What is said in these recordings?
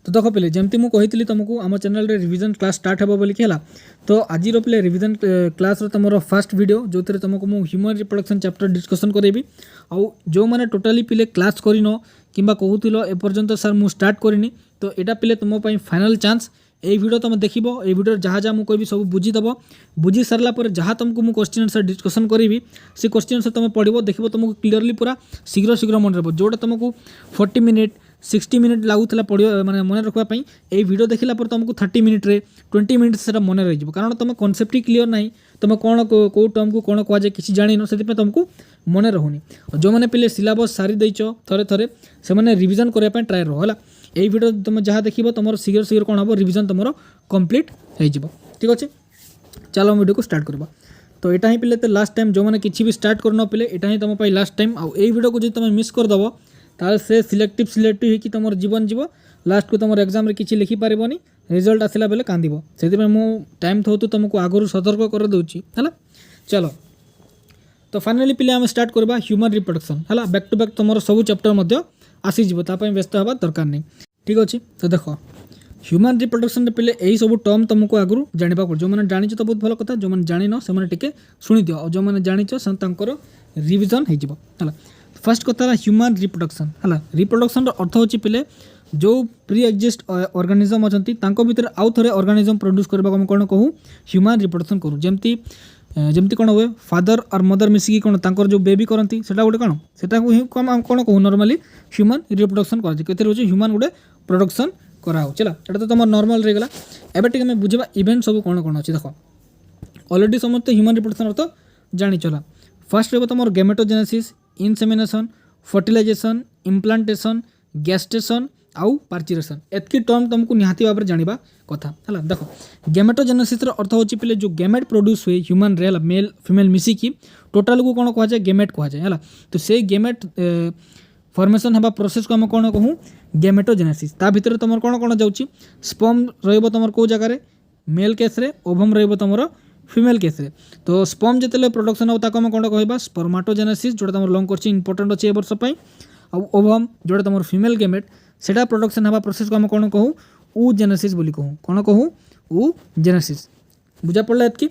तो देख पे जमती मुझे तुमको आम चैनल रे रिवीजन क्लास स्टार्ट हे बोलिकी है। तो आज पे रिवीजन क्लास तुम फर्स्ट वीडियो जो तुमको मुझे ह्यूमन रिप्रोडक्शन चैप्टर डिस्कसन करेबी। आउ जो मैंने टोटाली पिले क्लास करन कि कहूल एपर्यंत सर मुझे स्टार्ट करनी तो यहाँ पिले तुम फाइनल चान्स ये वीडियो तुम देख ये वीडियो जहाँ जहाँ मुझे सब बुझीदेव बुझी सारापर जहाँ तुमको मुझे क्वेश्चन आंसर डिस्कसन करी से क्वेश्चन आंसर तुम पढ़ो देख तुमको क्लीयरली पूरा शीघ्र शीघ्र मन रहा जोटा तुमको 40 मिनिट 60 मिनिट लगुला पढ़ा माने मन रखापी ये वीडियो देखला पर तुमको 30 मिनिट रे 20 मिनिट से मन रही कारण तुम कॉन्सेप्ट ही क्लीयर ना तुम कौन कौ टर्म को कौन कहुए किसी जान से तुमको मन रहुनी जो मैंने पे सिलेबस सारी देच थे थे से रिविजन करने ट्राए रहो है यही वीडियो तुम जहाँ देख तुम शीघ्र शीघ्र कौन हम रिविजन तुम कंप्लीट हो ठीक अच्छे। चलो वीडियो को स्टार्ट करवा। तो यहाँ ही पे तो लास्ट टाइम जो मैंने किसी भी स्टार्ट करना पे यहाँ ही तुम लास्ट टाइम आउ वीडियो को जो तुम मिस करदेव ताल से सिलेक्टिव हो तुम जीवन जीव लास्ट को तुम एग्जाम रे किसी लिखिपारनि रिजल्ट आसला बेले कांदिब से टाइम थो तुमको आगुरी सतर्क कर दूची है। चलो तो फाइनाली पे आम स्टार्ट करवा ह्यूमन रिप्रोडक्शन है बैक टू बैक तुम सब चैप्टर आसीज व्यस्त हवा दरकार नहीं ठीक अच्छे। तो देख ह्यूमन रिप्रोडक्शन पे यही सब टर्म तुमको आगुरी जाना पड़ो जो मैंने जानी तो बहुत भल कथा जो मैंने जान से शुणी दियो जो मैंने जाच से रिविजन हो। फर्स्ट कथा ह्यूमन रिप्रोडक्शन है रिप्रोडक्शन अर्थ हो पे जो प्री एक्जिस्ट ऑर्गेनिज्म अच्छा भितर आउ थे ऑर्गेनिज्म प्रोड्यूस करने को कौन कहूँ ह्यूमन रिप्रोडक्शन करूँ जमती कौन हुए फादर और मदर मिसिकी कौन तांकर जो बेबी करती से गोटे कौन से कौन कहूँ नॉर्मली ह्यूमन रिप्रोडक्शन कर ह्यूमन गोटे प्रोडक्शन कराऊ चला ये तो तुम नॉर्मल रहीगला। एवं टे बुझा इवेंट सब कौन कौन अच्छे देख ऑलरेडी समस्त ह्यूमन रिप्रोडक्शन अर्थ जानी चला। फर्स्ट रहा तुम gametogenesis insemination fertilization implantation gestation आउ पार्चुरेशन एतकी टर्म तुमको निहाती भाव में जाना कथा है। देख गैमेटोजेनेसिस अर्थ हो पे जो गैमेट प्रोड्यूस हुए ह्यूमन रे मेल फीमेल मिसिकी टोटाल को कौन कहुए गैमेट कहुए है। तो से गैमेट फॉर्मेशन हवा प्रोसेस को आम कौन कहूँ गैमेटोजेनेसिस ता भितर तुम कौन कौन जाऊँगी स्पर्म रहिबो तुम कौ जगार मेल केस रे ओवम रहिबो तुम फीमेल केस रे। तो स्पर्म जिते प्रोडक्शन होता आम कौन कहवा स्पर्माटोजेनेसिस जोटा तुम लॉन्ग क्वेश्चन इंपोर्टेंट अच्छे वर्ष आउ ओवम जोटा तुम फीमेल गैमेट सेटा प्रोडक्शन हवा प्रोसेस को आम कौन कहूँ oogenesis बोली कहूँ कौन कहूँ oogenesis बुझा पड़ा एतकी।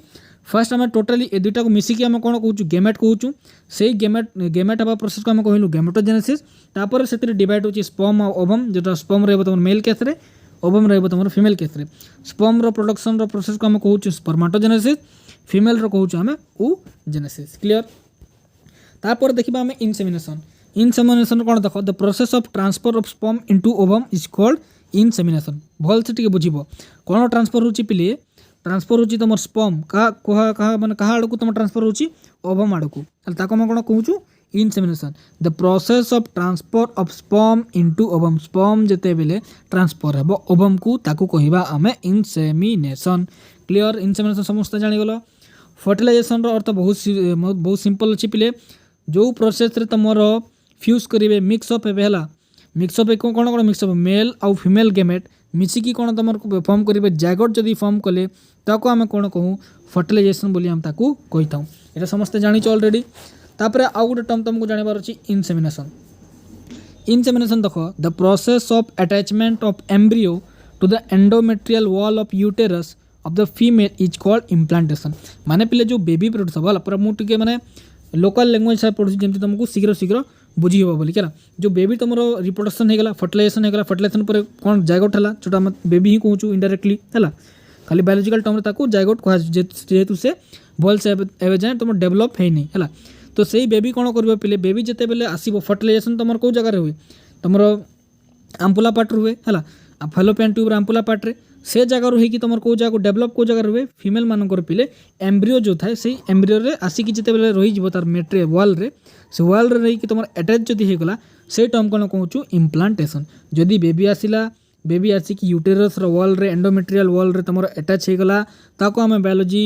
फर्स्ट आम टोटाली ए दुईटा को मिसिकी आम कौन कहूँ गैमेट कहूँ से गैमेट हवा प्रोसेस को आम कहलु गैमेटोजेनेसिस तापर से डिवाइड होची स्पर्म और ओवम जोटा स्पर्म रहिबो तुम मेल केस रे ओवम रहिबो तुम फीमेल केस रे। स्पर्म रो प्रोडक्शन रो प्रोसेस को आम कहूँ स्पर्माटोजेनेसिस फीमेल रो कहूँ आम oogenesis क्लियर। तापर देखिबा आम इनसेमिनेशन इनसेमिनेशन कौन देख the process of transfer of sperm into ovum is called insemination भल से बुझब कौन ट्रांसफर होची पिले ट्रांसफर होची तुम स्पर्म क्या माने कहा आड़ को तुम ट्रांसफर होची ओवम आड़ को ताको मैं कौन कहूँ insemination the process of transfer of sperm into ovum sperm जिते बेले ट्रांसफर हे ओवम को ताको कहवा आमे इनसेमिनेशन क्लियर। इनसेमिनेशन समस्त जानीगल। फर्टिलाइजेशन अर्थ बहुत सिंपल अच्छी पिले जो प्रोसेस रे तुमर फ्यूज करेंगे मिक्सअप है मिक्सअप कौन कौन मिक्सअप मेल आउ फीमेल गैमेट मिसिकी कौन तुम फॉर्म करेंगे जैगोट जदि फॉर्म कले ताको आम कौन कहूँ फर्टिलाइजेशन बोली आम ताको कही था ये समस्ते जानी ऑलरेडी। तापर आउ गोटे टर्म तुमको जानवर अच्छी इनसेमिनेशन इनसेमिनेशन देख the process of attachment of embryo to the endometrial wall of uterus of the female is called implantation माने पे जो बेबी प्रोड्यूस हम पूरा मुझे माने लोकल लैंग्वेज से पढ़ुची जमी तुमको शीघ्र शीघ्र बुझी हो बोली क्या जो बेबी तुम रिप्रोडक्शन होगा फर्टिलाइजेशन होगा फर्टिलाइजेशन पर कौन जायगोट है जोटा बेबी ही कहूँ इनडायरेक्टली है खाली बायोलॉजिकल टर्म ताको जायगोट कह जेहेतु से भल से एवं जाए तुम डेभलप है नहीं है। तो सही बेबी कौन कर पे बेबी जिते बेले आसो फर्टिलाइजेशन तुम कौ जगह हुए तुम आम्पुला पार्ट हुए है फैलोपियन ट्यूब आम्पुला पार्ट रे से जगह रही तुम कौ जगह डेभलप कौ जगह हुए फीमेल मानकर पिले एम्ब्रियो जो थाए से एम्ब्रियो रे आसिकी जिते बेले रही तार मेट्रे वाल रे से वाल रे रही तुम अटैच जदि होगला से टर्म कौन कहूँ इम्प्लांटेशन जदि बेबी आसला बेबी आसिक यूटेरस वाल रे एंडोमेट्रियल वाल रे तुम अटैच होगला ताको आम बायोलॉजी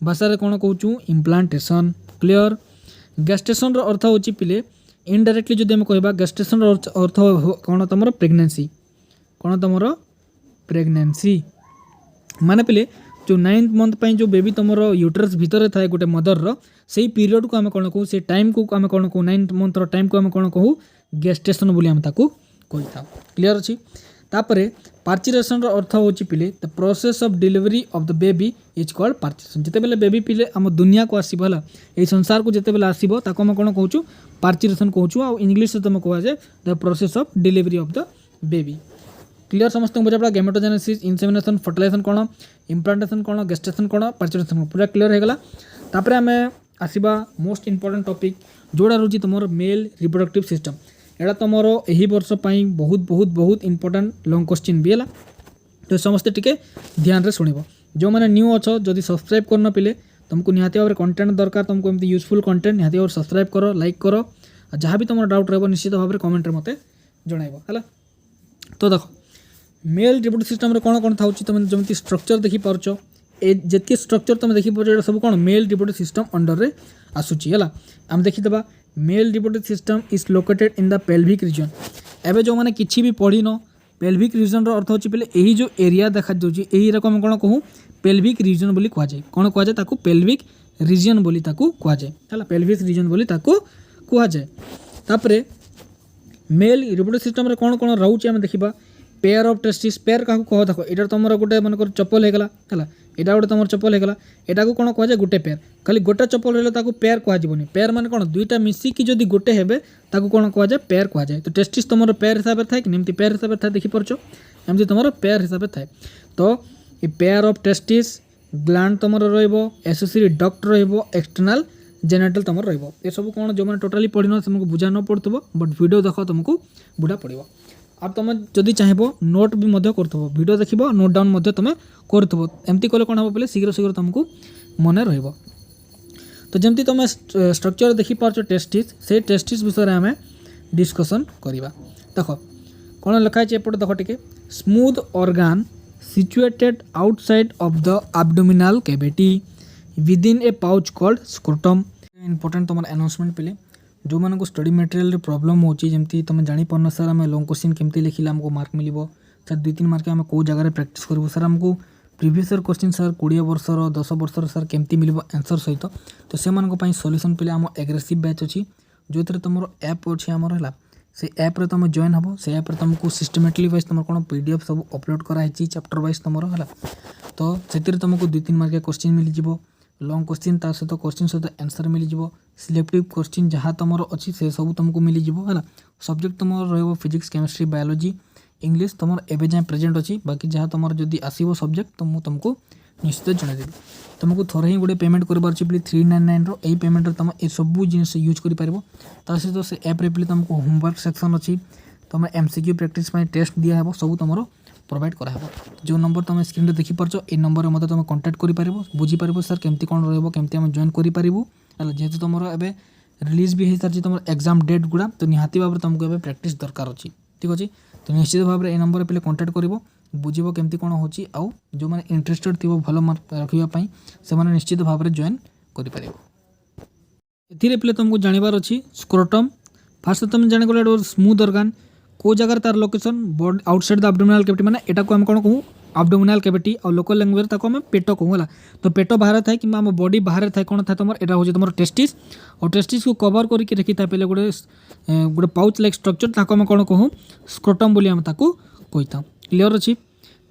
भाषा कौन कहूँ इम्प्लांटेशन क्लियर। गैस्टेशन अर्थ हो पिले इनडायरेक्टली जदि आम कहवा गैस्टेशन अर्थ कौन तुम प्रेगनेंसी कौन तुम प्रेगनेंसी माने पिले जो 9th मंथ जो बेबी तुम यूटेरस भितर थाए गोटे मदर से पीरियड को आम कौन कहूँ से टाइम को आम कौन कहूँ 9th मंथ टाइम को आम कौन कहूँ गेस्टेशन बोली आम ताकू कही था क्लियर अच्छी। तापरे पार्चुरेशन अर्थ होची पिले the process of delivery of the baby is called parturition. जिते बेले बेबी पिले आम दुनिया को आसीबो हला ए संसार को जिते बेले आसीबो ताको हम कोन कहूछु पार्चुरेशन कहूछु आ इंग्लिश से तुम कह जाए the process of delivery of the baby. Clear समस्त बुझा पड़ा गेमेटोजेनेसिस इनसेमिनेशन फर्टिलाइजेशन कोन इम्प्लांटेशन कोन गेस्टेशन कोन पार्चुरेशन कोन पूरा क्लियर हो गला। तापर आम आसीबा मोस्ट इंपोर्टेंट टॉपिक जोड़ा रोची तुम मेल रिप्रोडक्टिव सिस्टम। एटा तुमर यही वर्ष पाई बहुत बहुत बहुत इंपोर्टेंट लॉन्ग क्वेश्चन भी है तो समस्ते टिके ध्यान रे सुनिबो। जो मैंने न्यू अच्छो जदि सब्सक्राइब करना पिले तुमको निहाती भाव कंटेंट दरकार तुमको एमती यूजफुल कंटेंट निहाती भाव सब्सक्राइब करो लाइक करो जहाँ भी तुम डाउट रहो निश्चित भाव में कमेंट रे मते जणाइबो है। तो देखो मेल रिप्रोडक्टिव सिस्टम रे कौन कौन था तुम जमी स्ट्रक्चर देखी पार्छ ए जितकी स्ट्रक्चर तुम देखी पार्छ सब कौन मेल रिप्रोडक्टिव सिस्टम अंडर रे आसुची है। आम देखीदबा male reproductive system is located in the pelvic region. एबे जो मैंने किछि भी पढ़ी न पेल्विक रीजन रो अर्थ होची पहले यही जो एरिया देखा जाउची एही रकम कोन कहू पेल्विक रीजन बोली कह जाए। कौन कह जाए ताकू पेल्विक रीजन बोली ताकू कह जाए है पेल्विक रीजन बोली ताकू कह जाए। तापरे मेल रिप्रोडक्टिव सिस्टम रे कौन कौन रोचे आम देखा पेयर ऑफ टेस्टिस पेयर क्या कह देख ये तुम गोटे मन चप्पल होगा है यहाँ गोटे तुम चप्पल होगा यहाँ को कौन कह जाए गोटे पेयर खाली गोटे चप्पल रहा पेयर कहनी पेयर मान कौन दुईटा मिसिकी जदि गोटे हे कौन कह जाए पेयर कह जाए। तो टेस्टिस तुम पेयर हिसाब से थाए कि पेयर हिसाब से देखिपार एमती तुम पेयर हिसाब से थाए। तो ये पेयर ऑफ टेस्टिस ग्लैंड तुम एसोसिएरी डक्ट एक्सटर्नल जेनेटल तुम ये सब कौन जो मैंने टोटाली पढ़ी तुमको बुझा न पड़ो बट वीडियो देख तुमको बुढ़ा पड़ो। अब तुम जदि चाहब नोट भी करथबो वीडियो देखिबो नोट डाउन तुम करथबो एमती कले कौन हम बोले शीघ्र शीघ्र तुमको मन रहिबो। तो जमती तुम स्ट्रक्चर देखी पार्छ टेस्टिस से टेस्टिस विषय में आम डिस्कसन करवा। देख कौन लिखाई एपटे देख टिके smooth organ situated outside of the abdominal cavity within A pouch called scrotum. Important तुम अनाउंसमेंट पे जो मानक स्टडी मटेरियल प्रॉब्लम होती तुम जापर सर आम लॉन्ग क्वेश्चन केमती लिखिले आमको मार्क मिल सर 2-3 मार्क आम कौ जगह प्रैक्टिस करूँ सर आमको प्रीवियस ईयर क्वेश्चन सर 20 वर्षर 10 वर्षर सर केमती मिल आंसर सहित तो से सॉल्यूशन पे आम एग्रेसिव बैच अच्छी जो थे तुम ऐप अच्छी आमर है से ऐप्रे तुम जॉइन हम से ऐप्रे तुमको सिस्टमेटिकली वाइज तुम कौन PDF सब अपलोड कराई चैप्टर वाइज तुम है तो से तुमको 2-3 मार्क क्वेश्चन मिल जाव लॉन्ग क्वेश्चन ता सहित क्वेश्चन सहित आंसर मिल जाव सिलेक्टिव क्वेश्चन जहाँ तुम अच्छी से सब तुमको मिल जाव है। सब्जेक्ट तुम रो फिजिक्स केमिस्ट्री बायोलॉजी इंग्लिश तुम एवं जाए प्रेजेंट अच्छी बाकी जहाँ तुम जब आसो सब्जेक्ट तो मुझे तुमको निश्चित जनईदेवी। तुमको थोड़े ही गोटे पेमेंट करार 399 रो पेमेंट तुम ये सब जिन यूज कर सहित से ऐप्रे पे तुमको होमवर्क सेक्शन अच्छी तुम MCQ प्रैक्टिस टेस्ट दिहब सब तुम प्रोवाइड कराब। जो नंबर तुम स्क्रीन में देखिपार ये नंबर में तुम कांटेक्ट कर बुझीपार सर केमती कौन रमती आम जॉइन करूँ है जेहतु तुम एवं रिलीज भी हो सारी तुम एग्जाम डेट गुड़ा तो निहाती भाव में तुमको एवं प्रैक्टिस दरकार अच्छी ठीक अच्छे। तो निश्चित भाव में ये नंबर पे कांटेक्ट कर बुझे केमती कौन होची आउ जो मैंने इंटरेस्टेड थी भल मार्क रखापी से निश्चित भाव में जॉइन कर पे तुमको जानवर अच्छी स्क्रोटम फास्ट तुम जान स्मूथ ऑर्गन को जगह तार location body outside the abdominal cavity माने एटा को हम कौन कहूँ एब्डोमिनल कैविटी और लोकल लैंग्वेज ताको हम पेट कहूँ है। तो पेट बाहर थाए कि आम बॉडी बाहर थाए कौन था तुम एटा हूँ तुम टेस्टिस और टेस्टिस को कवर करके रखी था पहले गोटे गोटे पाउच लाइक स्ट्रक्चर ताको हम कौन कहूँ स्क्रोटम बोली आम ताको कही था। क्लियर अच्छी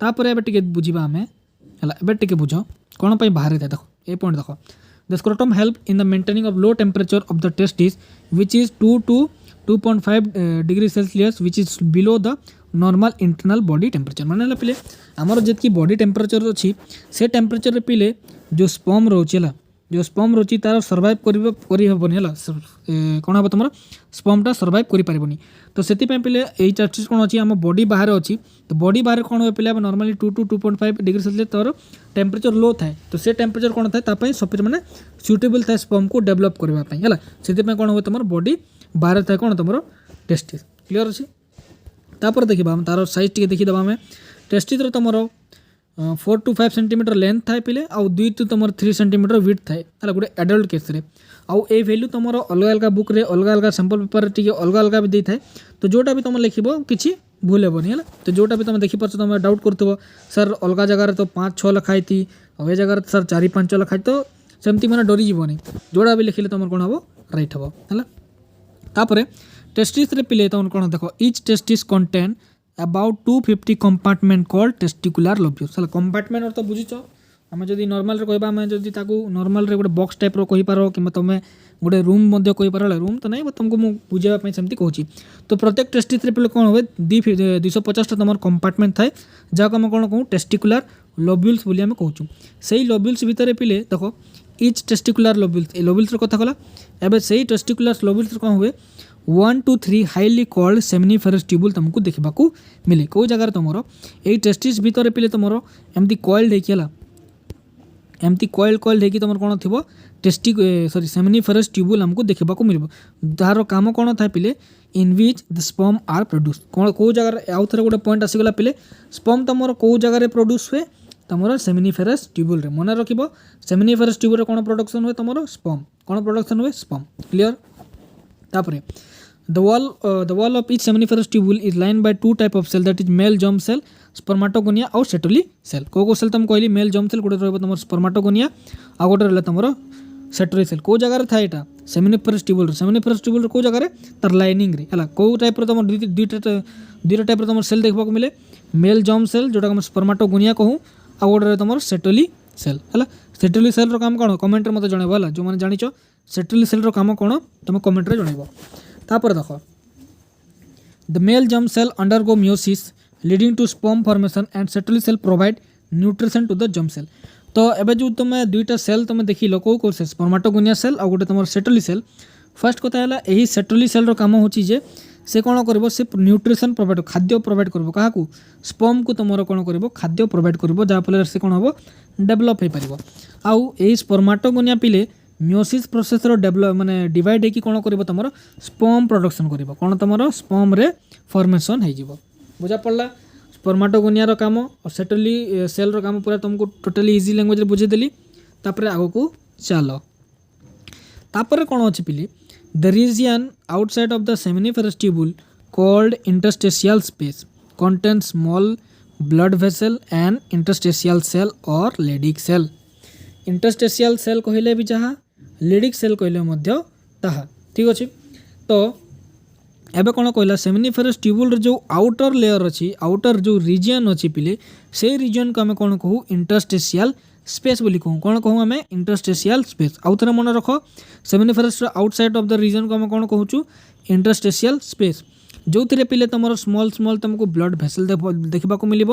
तापर एबे टिके बुझिबा आमे हला एबे टिके बुझ कौन पे बाहर थाए देखो ए पॉइंट देखो the scrotum help in the maintaining of low temperature of the testis which is 2 to 2.5 degree Celsius which is below the normal internal body temperature माने पे आमर जितकी बॉडी टेम्परेचर अच्छी से टेम्परेचर पे जो स्पर्म रोचे है जो स्पर्म रोची तार सर्वाइव करहबनी है कौन हम तुम स्पर्मटा सर्वाइव करें तो से पे यही टेस्टिस कौन अच्छी आम बॉडी बाहर अच्छी तो बॉडी बाहर कौन हो पे नॉर्मली 2 to 2.5 डिग्री सेल्सियस तार टेम्परेचर लो थाए तो से टेम्परेचर कौन थाए सफिशिएंट माने सुटेबल थाए स्पर्म को डेवलप करने है से कौन हो तुम बॉडी बाहर थाए कौन तुम टेस्टिस। क्लियर अच्छी तापर देखा तार साइज टी देखीद आम टेस्टिस तुम 4 to 5 सेंटीमीटर लेंथ थाए पे आउ 2 to तुम 3 सेंटीमीटर विड्थ थाए है गोटे एडल्ट केस रे आउ ए वैल्यू तुम अलग अलग बुक रे अलग अलग सैंपल पेपर टी अलग अलग भी दे थाए तो जोटा भी तुम लिख किसी भूल हेनी है। तो जोटा भी तुम देखिपार तुम डाउट कर सर अलग जगार तो 5-6 लिखाई थी और ये जगह सर 4-5 लिखाई तो सेमती मैंने डरी जीवन जोड़ा भी लिखिले तुम कौन हम राइट हम है। तापर टेस्टिस रे पिले तुम कौन देख etch testis contain about 250 compartment called testicular lobules है कंपार्टमेंट अर्थ बुझीच आम जब नॉर्मल कहबा आम जब नॉर्मल गोटे बॉक्स टाइप कही पार कि तुम गोटे रूम कही पार रूम तो नहीं तुमको मुझे बुझापी सेमती कहूँ तो प्रत्येक टेस्टिस पे कौन हुए 250 तुम कंपार्टमेंट थाए जहाँ आम कौन कहूँ टेस्टिकुलर लोब्यूल्स बोली आम कहूँ से लोब्यूल्स भितर पिले देख इच टेस्टिकुलर लोब्यूल्स लोब्यूल्स कथा कला एवं से टेस्टिकुलर लोब्यूल्स कौन हुए 1 to 3 highly coiled seminiferous tubule तुमको देखा मिले कौ जगार तुम ये टेस्टिस भितर पिले तुम एमती कॉइल्ड है एमती कॉइल्ड होगी तुम कौन थी टेस्टी सॉरी सेमिनिफेरस ट्यूबुल आमको देखा मिले तार काम कौन था पिले in which the sperm are produce कौन कौ जगार आउ थे गोटे पॉइंट आसीगला पिले स्पर्म तुम कौ जगार प्रोड्यूस हुए तुम सेमिनिफेरस ट्यूबुल रे मन रख सेमिनिफेरस ट्यूबुल कौन प्रोडक्शन हुए तुम स्पर्म कौन प्रोडक्शन हुए स्पर्म क्लियर तापरे the wall of each seminiferous tubule is lined by two type of cell that is male germ cell spermatogonia और सेटोली सेल को सेल तुम कहली मेल जर्म सेल गोटे रहा तुम स्पर्माटोगोनिया आ गोटे रहा तुम सेटोली सेल कौ जगह था यहाँ सेमिनिफेरस ट्यूबुल कौ जगह तार लाइनिंग रे है कौ टाइप तुम दुईटा टाइप तुम सेल देखा मिले मेल जर्म सेल जोटा तुम स्पर्माटोगोनिया कहूँ आ गोटे तुम सेटोली सेल है सेटोली सेल काम कौन कमेंट मत जनइब है जो मैंने जानिच सेटोली सेल काम कौन तुम कमेंट जनइब तापर देख the male germ cell undergo meiosis leading to sperm formation and Sertoli cell provide nutrition to the germ cell तो एबे जो तुम दुईटा सेल तुम देखिल कौ कौ सेल स्पर्माटोगोनिया सेल और गोटे तुम सेटोली सेल फर्स्ट कथा है यही सेटोली सेल काम होची जे से कौन कर से न्यूट्रिशन प्रोवाइड खाद्य प्रोवाइड कर क्या स्पर्म को तुम कौन कर खाद्य प्रोवाइड कर जहाँफल से कौन हम डेभलप हो पार आउ यही स्पर्माटोगोनिया पिले मियोसिस प्रोसेस डेभलप माने डिवाइड होगी कौन कर तुम स्पर्म प्रोडक्शन कर कौन तुम स्पर्म रे फॉर्मेशन हो बुझा पड़ा स्पर्माटोगोनिया काम और सेटोली सेल काम पूरा तुमको टोटली इजी लैंग्वेज बुझेदेली तापर आग को चल तापर कौन अच्छी पिली the region outside of the seminiferous tubule called interstitial space contain small blood vessel and interstitial cell और लेडिक सेल इंटरस्टेशियल सेल कहले भी जहाँ लेडिक सेल कहले ताहा ठीक अच्छे तो एबे कौन कहला सेमिनिफेरस ट्यूबुल जो आउटर लेयर अच्छी आउटर जो रीजन अच्छी पिले से रीजन को आम कौन कहूँ इंटरस्टेशियल स्पेस बोली कहूँ कौन कहूँ आम इंटरस्टेशियल स्पेस आउ थे मन रख seminiferous outside of the region को आम कौन कहूँ इंटरस्टेशियल स्पेस जो थे पिले तुम स्मॉल स्मॉल तुमको ब्लड भेसल देखा मिल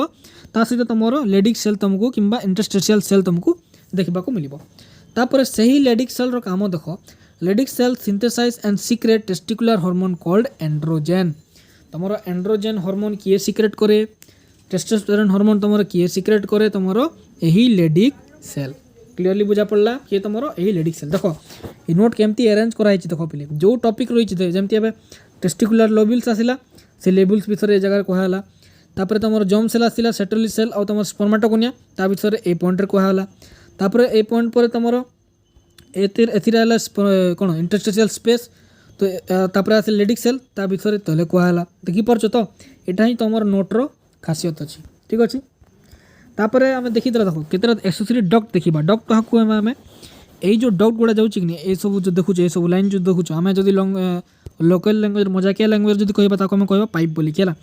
सहित तुम लेडिक सेल तुमको कि इंटरस्टेशियल सेल तुमको देखा मिल तापर से ही लेडिक सेल रो काम देख Leydig cell synthesize and secrete testicular hormone called androgen तुम एंड्रोजेन हार्मोन किए सीक्रेट करे टेस्टोस्टेरोन हार्मोन तुम किए सीक्रेट करे तुम यही लेडिक सेल क्लीयरली बुझा पड़ा किए तुम यही लेडिक सेल देख ये नोट केमती अरेंज कराई देख पे जो टॉपिक रही जमी टेस्टिकुलर लोब्यूल्स आसला से लेब्यूल्स विषय ये जगह कहला तापर तुम जर्म सेल आसला सेटोली सेल और तुम स्पर्माटोगोनिया ता विषय ए पॉइंट कहला तापर ए पॉइंट पर तुम कौन इंटरस्टेशियल स्पेस तो तापर आसे लेडिक सेल ता विषय तले कहला देखिपार तो यहाँ ही तुम नोट्र खासियत अच्छी ठीक अच्छे तापर आम देखी देखो केतरा एक्सेसरी डक्ट देखा डक्ट क्या कहे आम यही जो डक्ट गुड़ा जाऊँ कि ये सब जो देखुचे ये सब लाइन जो देखुच आम जब लोकल लैंग्वेज मजाकिया लैंग्वेज जो कह पाइप बोली है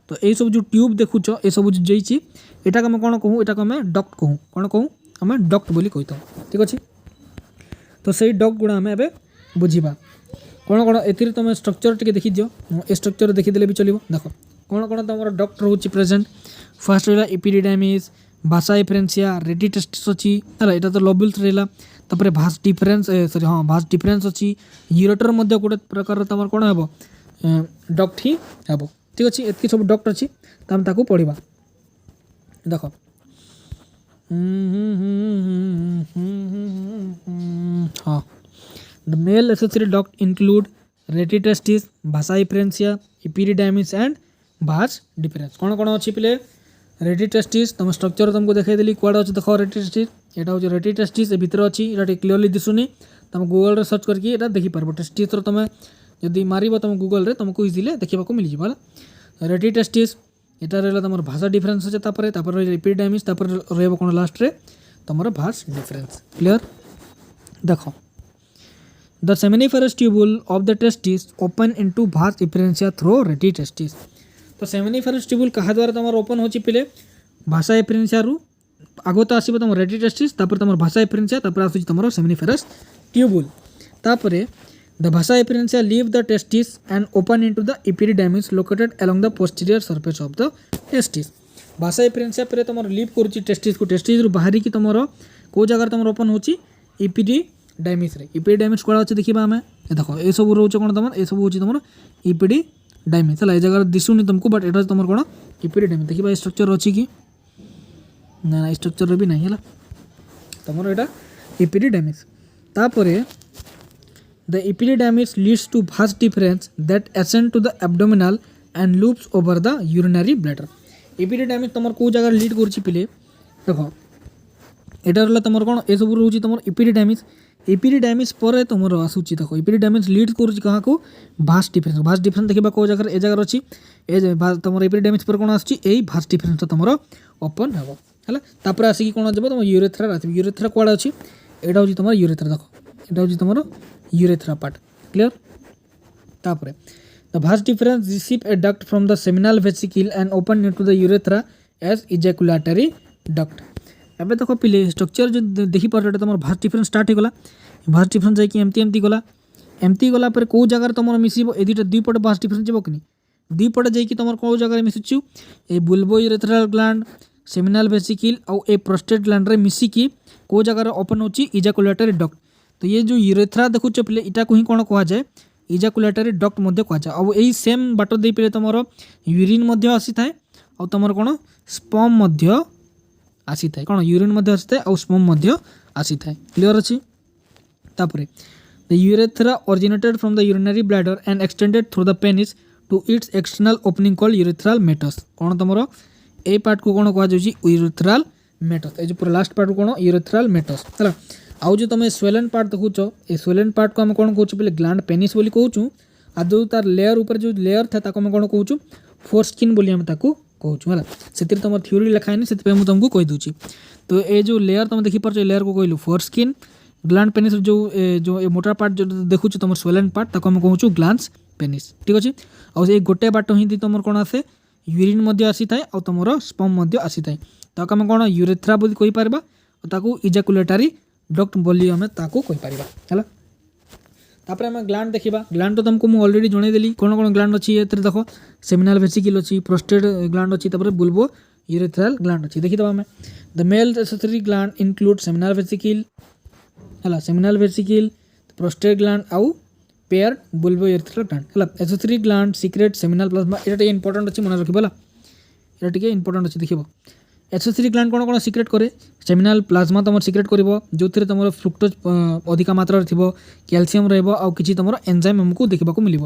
तो ये सब जो ट्यूब देखुच ये सब जो जाइए यहाँ आम कौन कहूँ यहाँ आम डक्ट कहूँ कौन कहूँ आम डक्ट बोली कही ठीक अच्छे तो सही डक्ट गुड़ा आम ए बुझा कौन कौन ए तुम स्ट्रक्चर टी देखी दियो ए स्ट्रक्चर देखीदे भी चलो देख कौन कौन तुम डक्ट रोच प्रेजेंट फास्ट रहा एपिडिडाइमिस भाषा डिफरेंसिया रेडिटेस्टिस अच्छी है यहाँ तो लोब्यूल्स रहा तापर भास डिफरेंस सॉरी हाँ भास डिफरेंस अच्छी यूरेटर गोटे प्रकार तुम कौन हे डक्ट ही हे ठीक अच्छे एतकी सब डक्ट अच्छी तो आम ताकू पढ़ा देख हाँ the male accessory duct include rete testis vasa deferentia epididymis and vas deferens कौन कौन अच्छी पिले रेटिटेस्टिस तुम स्ट्रक्चर तुमको देखी कौड़े अच्छे देख रेटिटेस्टिस यहाँ हूँ रेटिटेस्टिस भितर अच्छी ये क्लीयरली दिशुनी तुम गूगल सर्च करके देखिपार टेस्टिस तुम जदि मार तुम गूगल तुमको इजिली देखा मिल जाए रेटिटेस्टिस यहाँ रहा तुम भाषा डिफरेंस अच्छे तापर एपिडिडाइमिस तापर रहा कौन लास्ट रे तुम भास डिफरेंस क्लियर देख the seminiferous tubule of the testis open into vas deferentia through rete testis तो सेमिनिफेरस ट्यूब्यूल क्या द्वारा तुम ओपन होची पिले भाषा एफरेन्सिया रु आगो तो आसो तुम रेडिटेस्टिस तुम भाषा एफरेन्सिया आसूँ तुम सेमिनिफेरस ट्यूब्यूल तापर the vasa efferentia leave the testis and open into the epididymis located along the posterior surface of the testis vasa efferentia पर तुम लीव करुच्ची टेस्टिस को टेस्टिस रु बाहर की तुम कौ जगह तुम ओपन होची इपिडिडाइमिस रे इपिडिडाइमिस कौन अच्छे देखा आम देख ये सब रोच कौन तुम ये सब हूँ तुम इपिडिडाइमिस है ये जगह दिशुनी तुमको बट एटा तुम कौन इपिडिडाइमिस देखा स्ट्रक्चर अच्छी कि ना स्ट्रक्चर भी नहीं है तुम यहाँ इपिडिडाइमिस तापर the epididymis leads to vas deferens that ascend to the abdominal and loops over the urinary bladder epididymis तुम कौ जगह लीड कर पिले देख यहाँ तुम कौन ये सब रोच तुम इपिडिडाइमिस पर तुम आसूँ देख इपिडिडाइमिस लीड कर भास्ट डिफरेंस देखा कौ जगह ए जगह अच्छी ए तुम इपिडिडाइमिस पर कौन आसूँ भास्ट डिफरेंस तुम ओपन हे तापर आसिक कौन जब तुम यूरेथ्रा आस यूरेथ्रा कौड़े अच्छी यहाँ हूँ तुम यूरेथ्रा देख यहाँ हूँ तुम यूरेथ्रा पार्ट क्लियर तापर the vas deferens receive a duct from the seminal vesicle and open into the urethra as ejaculatory duct एबे देख पिले स्ट्रक्चर जो देखिपार तुम भास्ट डिफरेंस स्टार्ट होगा भास्ट डिफरेंस जाकि एमती गला एमती गला पर कौ जगह तुम मिसिबो ए दुईटा दुई पट भास्ट डिफरेंस जीव कि दुई पट जाकि तुम कौ जगह मिसुचु ए बुल्बो यूरेथ्रल ग्लैंड सेमिनल वेसिकल आउ ए प्रोस्टेट ग्लैंड रे मिसिकी कौ जगह ओपन होची इजैकुलेटरी डक्ट तो ये जो यूरेथ्रा देखुच पिले इटा को ही कौन कह जाए इजैकुलेटरी डक्ट मध्य कह जाए अब यही सेम बाट दे पिले तुम यूरिन मध्य आसी थाए आ तुम कौन स्पर्म मध्य आसी थाए कौन यूरिन मध्य आसी थाए आ स्पर्म मध्य आसी थाए क्लियर अच्छी तापर the urethra originated from the urinary bladder and extended through the penis to its external opening called urethral meatus कौन तुम ए पार्ट को कौन कह यूरेथ्रल मेटस ये पूरा लास्ट पार्ट को कौन यूरेथ्रल मेटस है आउ जो तुम स्वेलन पार्ट देखुच ये स्वेलन पार्ट को आम कौन कहूँ पे ग्लैंड पेनिस बोली कहूँ आ जो तार लेयर ऊपर जो लेयर था आम कौन कहूँ फोरस्किन बोली आम ताकू कहूँ है से तुम थ्योरी लिखाएनि से मुझे तुमको कहीदे तो ये जो लेयर तुम देखिपार लेयर को कहलु फोरस्किन ग्लैंड पेनिस जो मोटा पार्ट जो देखुच तुम स्वेलन पार्ट ताको कहूँ ग्लैंड्स पेनिस ठीक अच्छे आउ गोटे बाट ही तुम कौन आसे यूरिन मध्य आसी थाए और तुम स्पर्म मध्य आसी थाए ताको आम कौन यूरेथ्रा बोली कहि पारबा ताकू इजैकुलेटरी डक्ट बोली आम ताकू कहि पारबा है तापर आम ग्लैंड देखा ग्लैंड तो तुमको मुझे ऑलरेडी जनईदेली कौन कौन ग्लैंड अच्छी ये देख सेमिनल वेसिकल अच्छी प्रोस्टेट ग्लैंड अच्छी बुल्बो यूरेथ्रल ग्लैंड अच्छी देखी आम the male accessory gland include seminal vesicle है सेमिनल वेसिकल प्रोस्टेट ग्लैंड आउ पेयर बुल्बो यूरेथ्रल ग्लैंड है accessory gland secrete seminal plasma ये इंपोर्टेंट अच्छी मन रखा ये इंपोर्टेंट अच्छी देख एक्सेसरी ग्लैंड कौन कौन सिक्रेट करे सेमिनल प्लाज्मा तुम सिक्रेट कर जो तुम फ्रुक्टोज अधिक मात्रा थी कैल्शियम रहा कि तुम एंजाइम हमको देखा मिल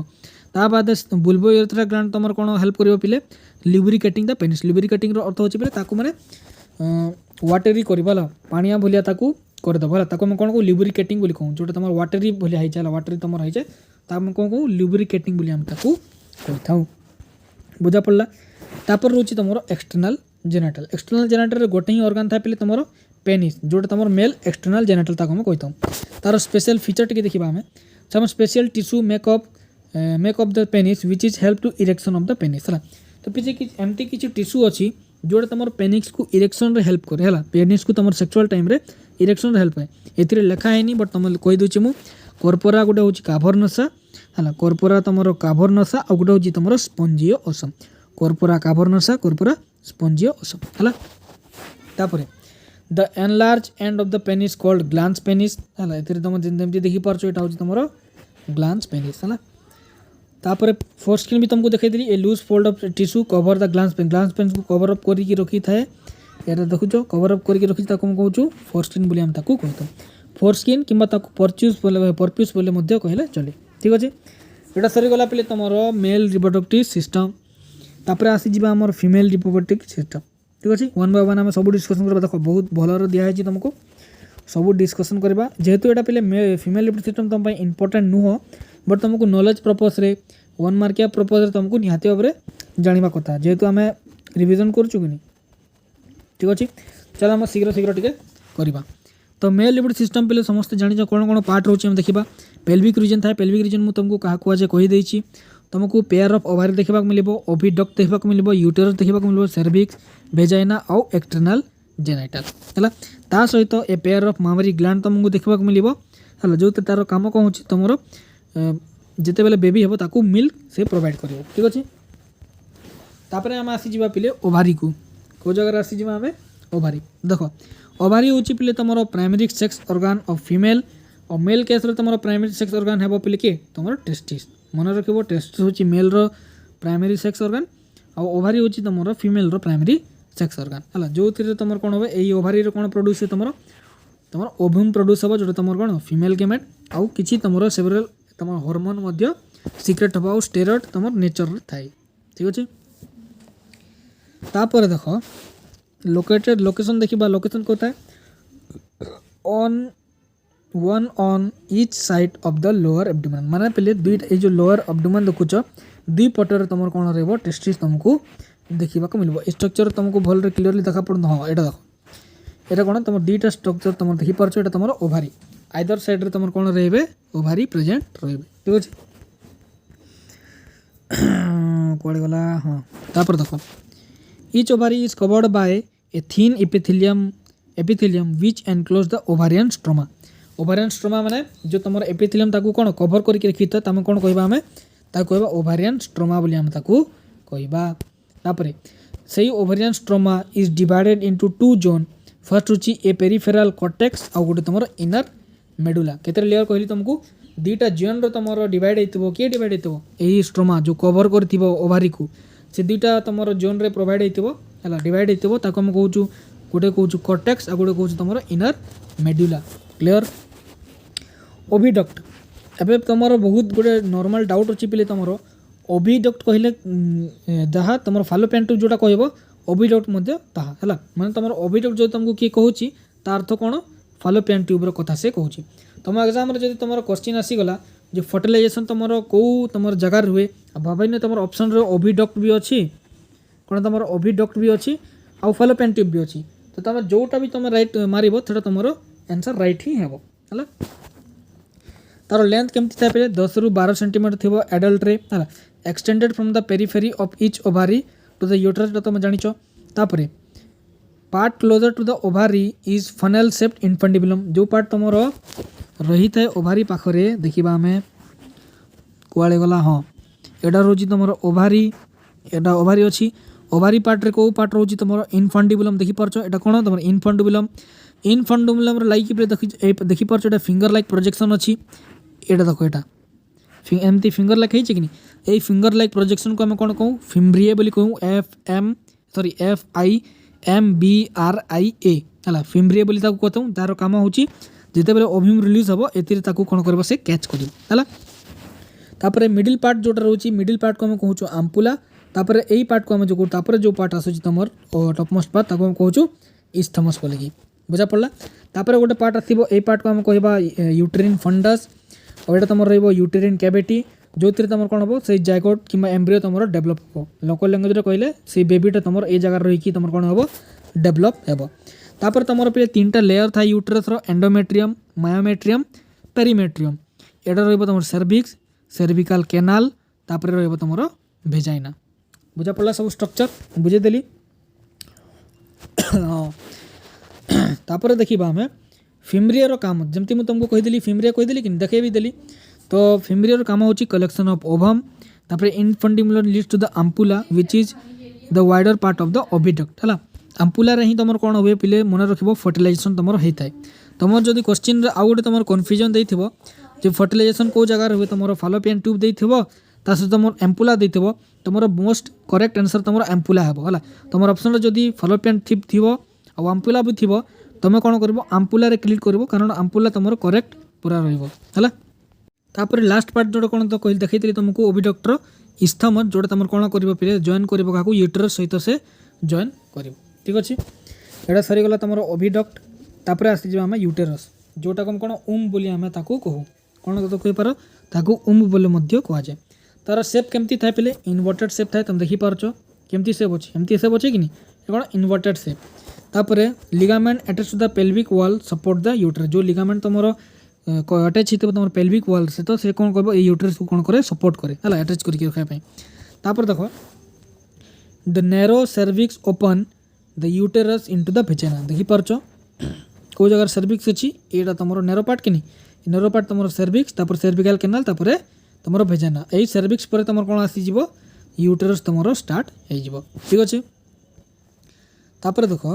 बाद बुल्बो यूरेथ्रल ग्लैंड तुम कौन हेल्प कर पिले लुब्रिकेटिंग द पेनिस लुब्रिकेटिंग अर्थ होची पिले मैंने वाटरी कर पानिया भलिया करदेव है कौन कौन लुब्रिकेटिंग बोली कहूँ जोटा तुम वाटरी भलिया है वाटरी तुम है कौन कहूँ लुब्रिकेटिंग बोली आम कही था बुझा पड़ा तापर रोची तुम एक्सटर्नल जेनेटल गोटे ही ऑर्गन था पे तुम पेनिस जोटा तुम मेल एक्सटर्नल जेनेटल ताको हम कही तार स्पेशल फीचर टी देखा आम some special tissue make up the penis which is help to erection of the penis है तो पीछे एमती किसी टिश्यू अच्छी जोटा तुम पेनिस को इरेक्शन रे हेल्प करे है पेनिस को तुम सेक्सुअल टाइम रे इरेक्शन हेल्प है ए लिखा है बट तुम कहीदे मुझे कर्पोरा गोटे हूँ काभरनसा है कर्पोरा तुम काभरनसा और गोटे हूँ तुम स्पंजियो ओसम कर्पोरा काभरनसा कर्पोरा स्पंजियो ओसम है तापर the enlarge and of the penis called glans penis है तुम जमी देखिपार यहाँ हूँ तुम ग्लांस पेनिस है तापर फोरस्किन भी तुमको देखी a loose fold of tissue cover the glans penis को कवर अप करके रखी थाए यार देखुच कवर अप करके रखी कहूँ फोरस्किन बोली आम ताकू कही फोरस्किन कि परफ्यूज बोले कहले चले ठीक अच्छे यहाँ सरीगला पे तुम मेल रिप्रोडक्टिव सिस्टम तापर आसीजा आम फीमेल रिप्रोडक्टिव सिस्टम ठीक अच्छे वन बाय वन आम सब डिस्कसन करवा देख बहुत भल दिखाई तुमको सब डिस्कसन करवा जेहेतु यहाँ पे फीमेल रिप्रोडक्टिव सिस्टम तुम इंपोर्टेंट नुह बट तुमको नॉलेज पर्पस रे 1 मार्किया पर्पस तुमको निहाती भाव में जाना कथा जेहेतु आम रिविजन करूँ कि ठीक अच्छे चल आम शीघ्र टे करवा तो मेल रिप्रोडक्टिव सिस्टम पे समस्त जानी कौन कौन पार्ट रोचे देखा पेल्विक रीजन था पेल्विक रीजन मुझे तुमको क्या कहुए कहीदे तुमको पेयर ऑफ ओवारी देखा मिलिबो, ओविडक्ट देखा मिलिबो, यूटेरस देखा मिलिबो, सर्विक्स, वेजाइना और एक्सटर्नल जेनाइटल है। ता सहित a pair of mammary gland तुमको देखा मिलिबो है, जो तार काम कौन हो तुम जिते बेले बेबी हे ताकू मिल्क से प्रोवाइड कर। ठीक अच्छे, तापर आम आसीजा पिले ओभारी को जगह आसीजा आम ओभारी। देख ओभारी हूँ पिले तुम primary sex organ of female और मेल केस तुम प्राइमरी सेक्स ऑर्गन है पिले किए तुम टेस्टिस। मन रख टेस्टिस हूँ मेल रो प्राइमरी सेक्स ऑर्गन और ओभारी हूँ तुम फीमेल रो प्राइमरी सेक्स ऑर्गन है, जो तुम कौन हो ये ओभारी कौन प्रोड्यूस है तुम ओव्यूम प्रोड्यूस हम, जो तुम कौन फीमेल गेमेट आउ कि तुम सेवरल तुम हार्मोन सिक्रेट हम स्टेरॉइड तुम नेचर थाए। ठीक अच्छे, तापर देख लोकेटेड लोकेशन देखा लोकेशन कौन है on each side of the lower abdomen, माने पहले दुईटा जो लोअर एब्डोमेन देखुच दुई पटर तुम कौन रही टेस्टिस तुमको देखा मिले। स्ट्रक्चर तुमको भल क्लीयरली देखा पड़ो। हाँ यहाँ देख यहाँ कौन तुम दुईटा स्ट्रक्चर तुम देखिपार ये तुम ओभारी आइदर साइड रे तुम कौन रे ओभारी प्रेजेंट रे। ठीक अच्छे, कौन गला। हाँ तापर देख each ovary is covered by a thin epithelium which enclose the ovarian stroma. Ovarian stroma माने जो तुम एपिथेलियम ताकू कौन कवर करके रखी था तुम कौन कहबा आमे ताकू कहबा ओभारियन स्ट्रोमा बोली आम ताकू कहबा। तापरे सही ovarian stroma is divided into two zone, first होची ए पेरिफेराल कॉर्टेक्स आ गोटे तुम इनर मेडुला। केते लेयर कहली तुमको दुईटा जोन रो तुम डिवाइड होइतबो, के डिवाइड होइतबो एही स्ट्रोमा जो कवर करथिबो ओभारी को से दुईटा तुम जोन रे प्रोवाइड होइतबो हला डिवाइड होइतबो ताको हम कहूछु गोटे कहूछु कॉर्टेक्स आ गोटे कहूछु तुम इनर मेडुला। क्लियर। ओविडक्ट एबे तुम बहुत गोटे नॉर्मल डाउट अच्छी पिले तुम ओविडक्ट कहले जहाँ तुम फालोपियन ट्यूब जोटा कहब ओविडक्ट मध्य ताहा है, माने तुम ओविडक्ट जो तुमको किए कहूँ तार अर्थ कौन फालोपियन ट्यूब्र कथा से कहूँ। तुम एग्जाम जब तुम क्वेश्चन आसीगला जो फर्टिलाइजेशन तुम कौ तुम जगार हुए भाई तुम ऑप्शन रे ओविडक्ट भी अच्छी कौन तुम ओविडक्ट भी अच्छी आउ फालोपियन ट्यूब भी अच्छी, तो तुम जोटा भी तुम राइट मारिबो सेटा तुम आंसर राइट ही हेबो है। तार लेंथ केमती था पे 10 ରୁ 12 सेंटीमीटर थी एडल्ट रे है, extended from the periphery of each ovary to the uterus तुम जानिच। तापरे part closer to the ovary is funnel shaped infundibulum, जो पार्ट तुम रही था ओभारी पाखरे देखा आम कुआड़े गला। हाँ एटा रोची तुम ओभारी, एटा ओभारी अच्छी ओभारी पार्ट रे को पार्ट रोची तुम इनफेंडिबुलम देखिपारछ, एटा कौन तुम इनफेंडिबुलम। इनफेंडिबुलम लाइक देखिपारछ एटा फिंगर लाइक प्रोजेक्शन अच्छी। एटा देखो एटा एमती फिंगर लाइक है कि नहीं, ये फिंगर लाइक प्रोजेक्शन को आम कौन कहूँ फिम्ब्रिए बोली कहूँ, FIMBRIA है, फिम्ब्रिए बोली ताको कहता हूँ। तार काम होची जिते बेले ओव्यूम रिलीज हम एतिर ताको कौन करबो से कैच करियो है। तापर मिडिल पार्ट जोटा रोची मिडिल पार्ट को हम कहूँ आम्पुला, तापर एई पार्ट को हम जो तापर जो पार्ट आसुची तुमर टॉपमोस्ट पार्ट ताको हम कहूँ इस्थमस बोलिकी बुझा पड़ला। तापर गोटे पार्ट आथिबो ए पार्ट को हम कहबा यूटेरिन फंडस और एटा तुम रहिबो यूटेरिन कैविटी जो तुम कौन हम से जाइगोट कि एम्ब्रियो तुम डेभलप हो। लोकल लैंग्वेज कहले से बेबीटा तुम ए जगह रही तुम कौन हम डेभलप हेबो। तापर तुम पे 3टा लेयर था यूट्रस रो एंडोमेट्रियम, मायोमेट्रियम, पेरीमेट्रियम। एटा रहिबो तुम सर्विक्स, सर्विकल कैनाल, तापर रहिबो तुम वेजाइना। बुझा पड़ला सब स्ट्रक्चर बुझे देली। हाँ तापर देखा आम फिम्ब्रियर काम जमती मुझे तुमको कहीदेली फिम्ब्रिया कहीदेली कि देखे भी देली। तो फिम्ब्रियर काम होची कलेक्शन ऑफ ओवम, तापर infundibulum leads to the ampulla which is the wider part of the oviduct है। आम्पुला रे ही तुम कौन हुए पिले मन रखिबो फर्टिलाइजेशन तुम होता है। तुम जदि क्वेश्चन आउ गोटे तुम कन्फ्यूजन देथिबो जे फर्टिलाइजेशन को जगह हुए तुम फालोपियन ट्यूब देथिबो ता सहित तुम एम्पुला देथिबो तुम मोस्ट करेक्ट आंसर तुम एम्पुला हेबो है। तुम ऑप्शन जदि फालोपियन ट्यूब थिबो आ आम्पुला भी थिबो तुम कौन कर आम्पुला रे क्लिक करिवो कारण आम्पुला तुम करेक्ट पूरा रहिबो है। तापर लास्ट पार्ट जो कौन तो कह देखी तुमको ओविडक्टर इस्थमस जोटा तुम कौन कर पे जॉइन कर यूट्रस सहित से जॉइन कर। ठीक अच्छे यहाँ सरीगला तुम ओविडक्ट। तापर आसी आम यूटेरस जोटा कौन उम बोली आम ताकू कहूँ कौन तो कहींपार ताकू उम बोले कहुए। तार सेप केमती थाए पे इनवर्टेड सेप थाए तुम देखिपार केमती सेप अच्छे एमती सेप अच्छे कि नहीं कौन इनवर्टेड सेप। तापर ligament attach to the pelvic wall support the uterus, जो लिगामेंट तुम अटैच होता तुम पेल्विक वाल से तो से कौन कर यूटेरस को कौन करे सपोर्ट करे है अटैच करके रखापी तापर देख the narrow cervix open the uterus into the vagina देखिपार कौ जगह सर्विक्स अच्छी यहाँ तुम नैरो पार्ट कि नैरो पार्ट तुम सर्विक्स तापर सर्विकल कैनाल तापर तुम भेजेना यही सर्विक्स पर तुम कौन आसीज यूटेरस तुम स्टार्ट हो ठीक अच्छे तापर देख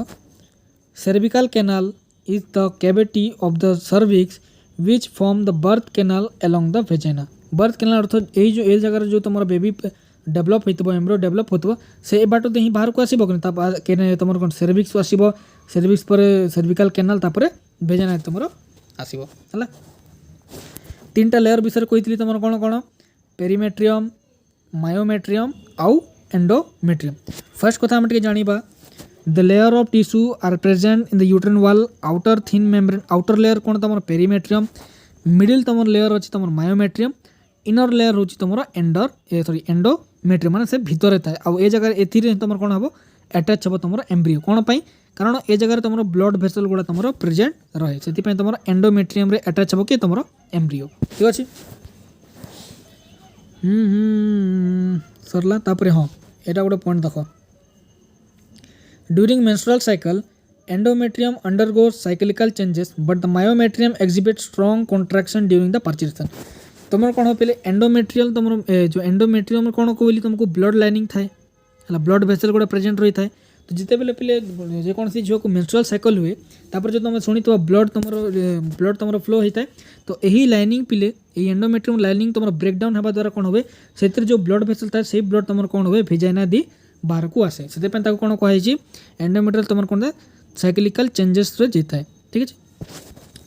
cervical canal is the cavity of the cervix which form the birth canal along the vagina birth canal अर्थ यही जो ए जगह जो तुम बेबी डेभलप हो एम्ब्रो डेभलप हो से बाट ही बाहर को आसब कि तुम कौन सर्विक्स आसब सर्विक्स पर सर्विकल कैनाल तापर भेजेना तुम आसब है तीन टा लेयर विषय कही तुम कौन कौन पेरीमेट्रियम मायोमेट्रियम आउ एंडोमेट्रियम फर्स्ट कथा हम जाना the layer of tissue are present in the uterine wall outer thin membrane outer layer कौन तुम पेरीमेट्रियम मिडिल तुम लेयर अच्छी तुम मायोमेट्रियम इनर लेयर हूँ तुम एंडोमेट्रियम माने से भितर थाए आउ ए जगह ए तुम कौन हम अटैच हम तुम एम्ब्रियो कौन पाई कारण ए जगह तुम ब्लड भेसल गुड़ा तुम प्रेजेंट रहे से तुम एंडोमेट्रियम रे अटैच हम कि तुम एम्ब्रियो ठीक अच्छे सरला तापर हाँ यहाँ गोटे पॉइंट देख during menstrual cycle endometrium undergoes cyclical changes but the myometrium exhibit strong contraction during the पर्चुरेशन तुम कौन पे एंडोमेट्रियल तुम जो एंडोमेट्रियम कौन कहली तुमको ब्लड लाइनिंग थाए है ब्लड भेसल गुड़ा प्रेजेंट रही थाए तो जिते बेले पे जेकोसी झील को मेंस्ट्रुअल साइकिल हुए तापर जो तुम शुणी ब्लड तुम फ्लो होता है तो यही लाइनिंग पिले यही एंडोमेट्रियम लाइनिंग तुम ब्रेकडाउन होगा द्वारा कौन हुए से जो ब्लड भेसल था से ब्लड तुम कौन हुए भेजाइना दी बाहर को आसे से कौन कहुई एंडोमेट्रियल तुम कौन साइक्लिकल चेंजेस जाता है ठीक है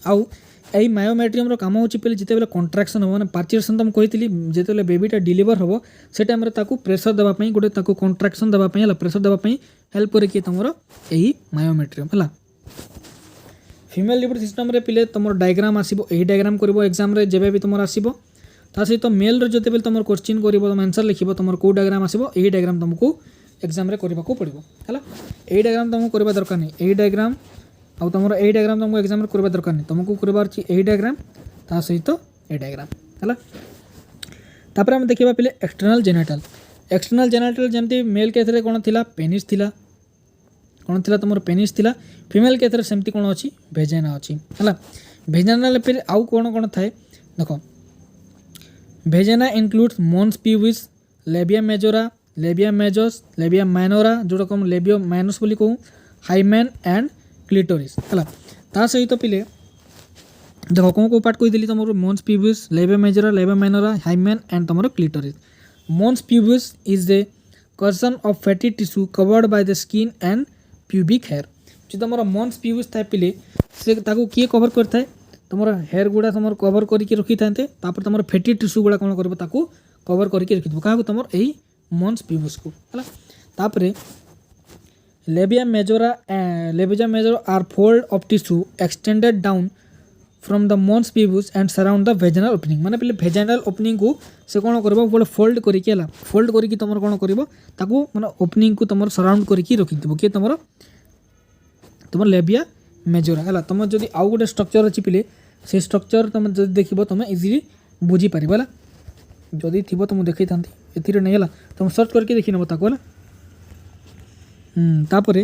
आउ यही मायोमेट्रियम काम हो जिते बेले कंट्राक्शन हम पार्चुरेशन तुम कही जिते बेबीटा डिलीवर हम से टाइम प्रेसर देवाई गोटे कंट्राक्शन देवाई प्रेसर देवाई हेल्प करके तुम यही मायोमेट्रियम है फीमेल लिवर सिस्टम पे तुम डायग्राम आसो यही डायग्राम कर एग्जाम जब भी तुम आसो ता सहित मेल जो तुम क्वेश्चन कर तुम आंसर लिख तुम कौ डायग्राम आसो यही डायग्राम तुमको एग्जाम करने को पड़ो है यही डायग्राम तुमको करवा दरकार नहीं यही डायग्राम आउ तुम यही डायग्राम तुमको एग्जाम करवा दरकार नहीं तुमको करवार यही डायग्राम ता सहित यही डायग्राम है तापर हम देखा पे एक्सटर्नल जेनिटल जमती मेल केस कौन थी पेनिस थी कौन थी तुम पेनिस थी फीमेल केस सेमती कौन अच्छी भेजेना अच्छी है भेजेना पे आउ कौन कौन थाए देख vagina includes mons pubis labia majora labia majus labia minora जोटा कौन लेबियो माइनस बोली कहूँ हाइमेन एंड क्लिटोरिस है ता सहित पिले देख कौन कौ पार्ट कही तुम mons pubis labia majora labia minora hymen and तुम clitoris mons pubis is a cushion of fatty tissue covered by the skin and pubic hair जो तुम मॉन्स प्यूबिस थाए पिले से किए कवर करता तुम हेयर गुड़ा तुम कवर करके रखी था तुम फैटी टिश्यू गुड़ा कौन कर कवर करके रखी क्या तुम यही मॉन्स प्यूबिस को है तापर labia majora are fold of tissue extended down from the mons pubis and surround the vaginal opening माने पे वेजिनल ओपनिंग को से कौन कर गोटे फोल्ड करके फोल्ड करके तुम कौन कर माने ओपनिंग को तुम सराउंड करके रखिथो किए तुम लेबिया मेजोरा है तुम जब आउ गोटे स्ट्रक्चर अच्छी पिले से स्ट्रक्चर तुम जो देख तुम इजिली बुझीपार है जदि थी तुम देखी था ए नहीं है तुम सर्च करके देखी नब ताको तापर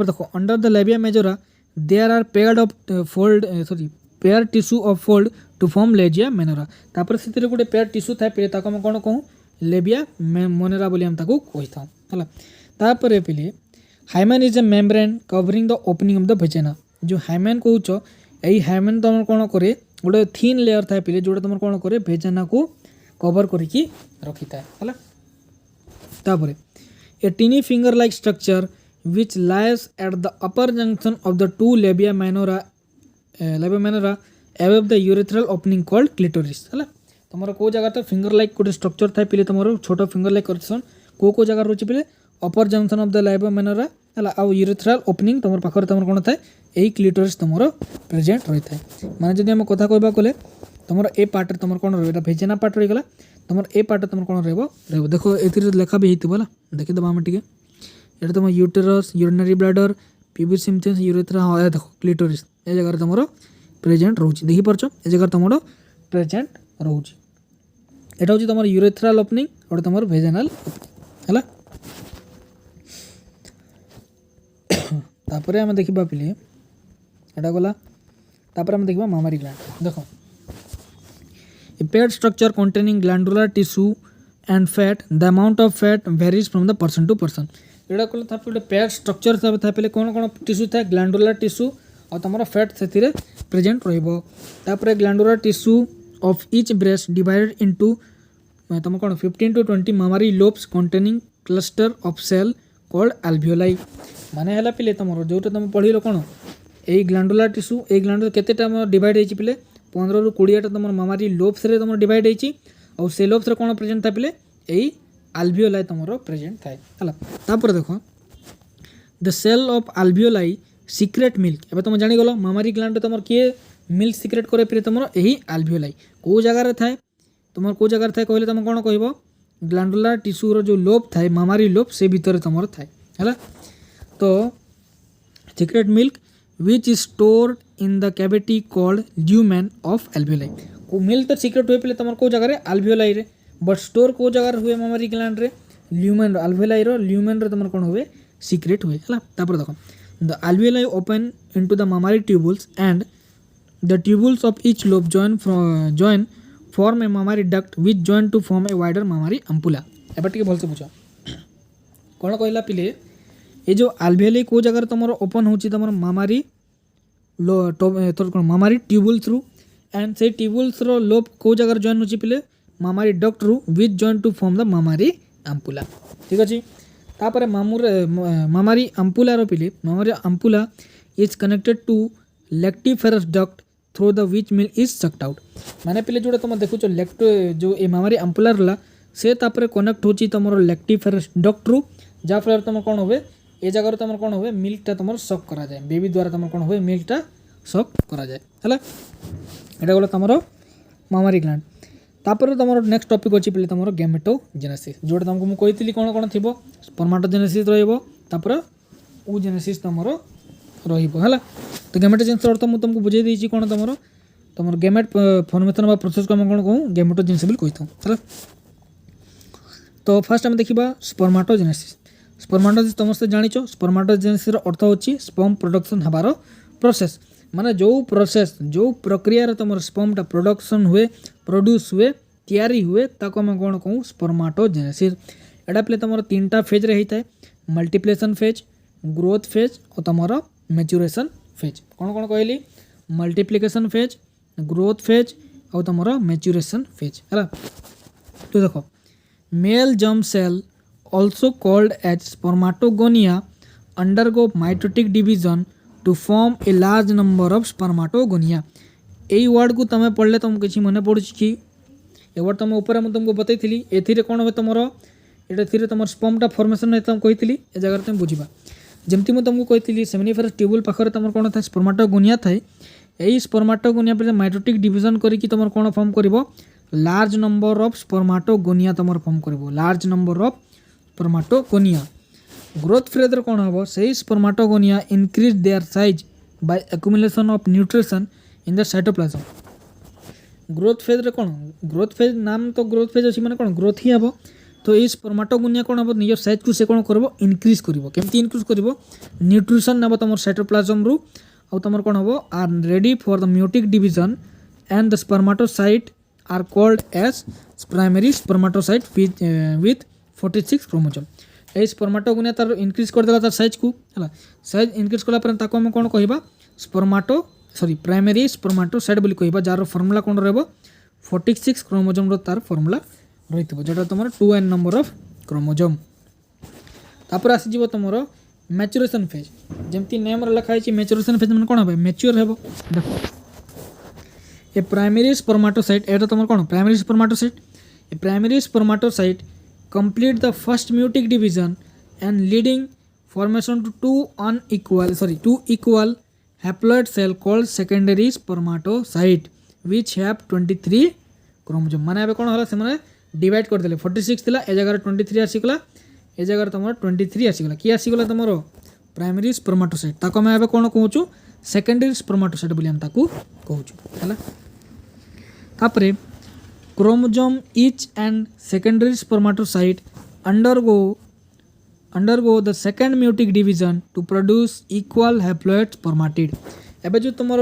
देखो under the labia majora there are paired of fold pair tissue of fold to form labia minora तापर से गोटे पेयर टिश्यू थाए पे ताको कौन कहूँ लेबिया मोनेरा बोली हम ताको कही था है तापर पे hymen is a membrane covering the opening of the vagina जो हाइमेन कहूच यही हाइमेन तुम कौन करे गोटे थीन लेयर थाए पे जोटा तुम कौन करे भेजेना को कवर करके रखी था है तापर a tiny finger like structure which lies at the upper junction of the two labia minora above the urethral opening called clitoris है तुम कौ जगह तो फिंगर लाइक गोटे स्ट्रक्चर थाए पे तुम छोट फिंगर लाइक करसन कौ जगह रोचे पे upper junction of the labia minora है आउ यूरेथ्रल ओपनिंग तुम पाखर तुम कौन थाए यही क्लिटोरिस तुम प्रेजेंट रही है माने जब आम कथा कहबा गले तुम ए पार्ट तुम कौन रहा भेजेना पार्ट रहीगला तुम ए पार्ट तुम कौन रह देखो ए लेखा भी होता है देखीदे आम टे ये तुम uterus urinary bladder pubic symptoms urethra हाँ देखो क्लिटोरिस ए जगह तुम प्रेजेंट रोचे देखी पार्छ ए जगह तुम प्रेजेंट रोचे एटा हूँ तुम यूरेथ्रल ओपनिंग और तुम वेजाइनल है तापर आम देखा पिले एटा गला तापर आम देखा मामारी ग्लैंड देख a pad structure containing glandular tissue and fat the amount of fat varies from the person to person एटा कल गोटे पेड स्ट्रक्चर था पे कौन कौन टिश्यू था ग्लैंडुलर टिश्यू और तुम फैट से प्रेजेंट रही glandular tissue of each breast divided into तुम कौन 15 to 20 mammary lobes containing cluster of cell called alveoli माने हला पिले तुम जो तुम पढ़ी कौन यही ग्लैंडुलर टिश्यू ये ग्लैंडुलर केतेटा डिवाइड होती पिले 15 ରୁ 20टा तुम मामारी लोब्स रे तुम डिवाइड होती और से लोब्स रे कौन प्रेजेंट था पिले यही अल्वियोलाई तुम प्रेजेंट थाए हला तापर देखो the cell of alveoli secrete milk एबे तुम जानी गलो मामारी ग्लैंड तुम किए मिल्क सीक्रेट करे फिर तुम यही अल्वियोलाई को जगार थाए तुम को जगार थाए कहले तुम कौन कह ग्लैंडुलर टिश्यू रो जो लोब थाए मामारी लोब से भीतर तुम थाए है तो secret milk which is stored in the cavity called lumen of alveoli को मिल्क तो सीक्रेट हुए पे तुम को जगह अल्वियोलाई रे बट स्टोर को जगह हुए मामारी ग्लैंड रे ल्यूमेन अल्वियोलाई रो ल्यूमेन रे तुम कौन हुए सीक्रेट हुए है तापर देखो the alveoli open into the mammary tubules and the tubules of each lobe join form a mammary duct which join to form a wider mammary ampulla एबार टिके भलसे बुझ कौन कहला पिले ये जो अल्वियोलाई को जगह तुम ओपन होची तुम मामारी मामारी ट्यूबुल्स रु एंड से ट्यूबुल्स रो लोब को जगह जॉइन होची पिले मामारी डक्ट रु which join to form the mammary ampulla ठीक अच्छे तापर मामारी अम्पुला रो पिले mammary ampulla is connected to lactiferous duct through the which milk is sucked out माने पिले जोड़ा तुम देखुच लैक्ट जो ए मामारी अम्पुला रहा से तापर कनेक्ट होची तुम लैक्टिफेरस डक्ट रु जहाँ फल तुम कौन हुए ए जगह तुम कौन हुए मिल्कटा तुम सक करा जाए बेबी द्वारा तुम कौन हुए मिल्कटा सक करा जाए है एटा गला तुम मामारी ग्लैंड तापर तुम नेक्स्ट टॉपिक अच्छी पे तुम गैमेटोजेनेसिस जोटा तुमको मुझे कही कौन कौन थी स्पर्माटोजेनेसिस रही ओजेनेसिस तुम रहा तो गैमेटोजेनेसिस अर्थ मुझे तुमको बुझे देती कौन तुम गैमेट फॉर्मेशन व प्रोसेस को कौन कहूँ गैमेटोजेनेसिस कही था तो फास्ट आम देखा स्पर्माटोजेनेसिस स्पर्माटोजेनेसिस तुम से जान स्पर्माटोजेनेसिस अर्थ होची स्पर्म प्रोडक्शन हबार प्रोसेस माने जो प्रक्रिया तुम स्पर्मटा प्रोडक्शन हुए प्रोड्यूस हुए तैयारी हुए ताको आम कौन कहूँ स्पर्माटोजेनेसिस एटा पे तुम 3टा फेज रे होता है मल्टीप्लिकेशन फेज ग्रोथ फेज और तुम मैच्योरेशन फेज कौन कौन कहली मल्टीप्लिकेशन फेज ग्रोथ फेज और तुम मैच्योरेशन फेज है तो देखो male germ cell also called as spermatogonia undergo mitotic division to form a large number of spermatogonia यही वर्ड को तुम पढ़ले तुमको किसी मन पड़ू कि ये वर्ड तुम ऊपर मुझे तुमको बताई ए कौन हुए तुम ये तुम स्पर्मटा फॉर्मेशन है तुम कही ए जगह तुम बुझा जमती मुझे तुमको कही सेमिनिफेरस ट्यूबुल पाखे तुम कौन था स्पर्माटोगोनिया थाए यही स्पर्माटोगोनिया पर माइटोटिक डिविजन करके तुम कौन फॉर्म कर लार्ज नंबर ऑफ स्पर्माटोगोनिया तुम फॉर्म कर large number of spermatogonia growth phase रे कौन हम से spermatogonia increase their size by accumulation of nutrition in the cytoplasm growth phase रे कौन ग्रोथ फेज नाम तो ग्रोथ फेज अच्छी माने कौन ग्रोथ ही हम तो ये स्पर्माटोगोनिया कौन हम निज साइज को से कौन कर इनक्रीज कर केमती इनक्रीज कर न्यूट्रिशन नब तुम साइटोप्लाज्म रु और तुम कौन हम are ready for the meiotic division and the spermatocyte are called as primary spermatocyte with 46 chromosome ये स्पर्माटोगोनिया तार इनक्रीज करदेला तार साइज को है साइज इनक्रीज कला आम कौन कह प्राइमरी स्पर्माटोसाइट बोली कहबा जार फॉर्मूला कौन रहिबो 46 क्रोमोसोम रो तार फॉर्मूला रहितबो जेटा तुमर 2n नंबर ऑफ क्रोमोसोम तापर आसी जीवो तुमर मैच्योरेशन फेज जेमती नेम रे लिखा है मैच्योरेशन फेज मन कौन हे मैच्योर हेबो देखो ए प्राइमरी स्पर्माटोसाइट एटा तुमर कौन primary स्पर्माटोसाइट complete the first mutic division and leading formation to two equal haploid cell called secondary spermatocyte which have 23 chromosome माने अब कौन होला से माने डिवाइड कर देले 46 थिला ए जगह 23 आसीगला ए जगह तुम 23 आसीगला कि आसीगला तुम प्राइमरी स्पर्माटोसाइट ताको मैं अब कौन कहूँ सेकेंडरी स्पर्माटोसाइट बोली हम ताकू कहूछु हैला। तापरे chromosome each and secondary spermatocyte undergo the second meiotic division to produce equal haploid spermatid। एबे जो तुमर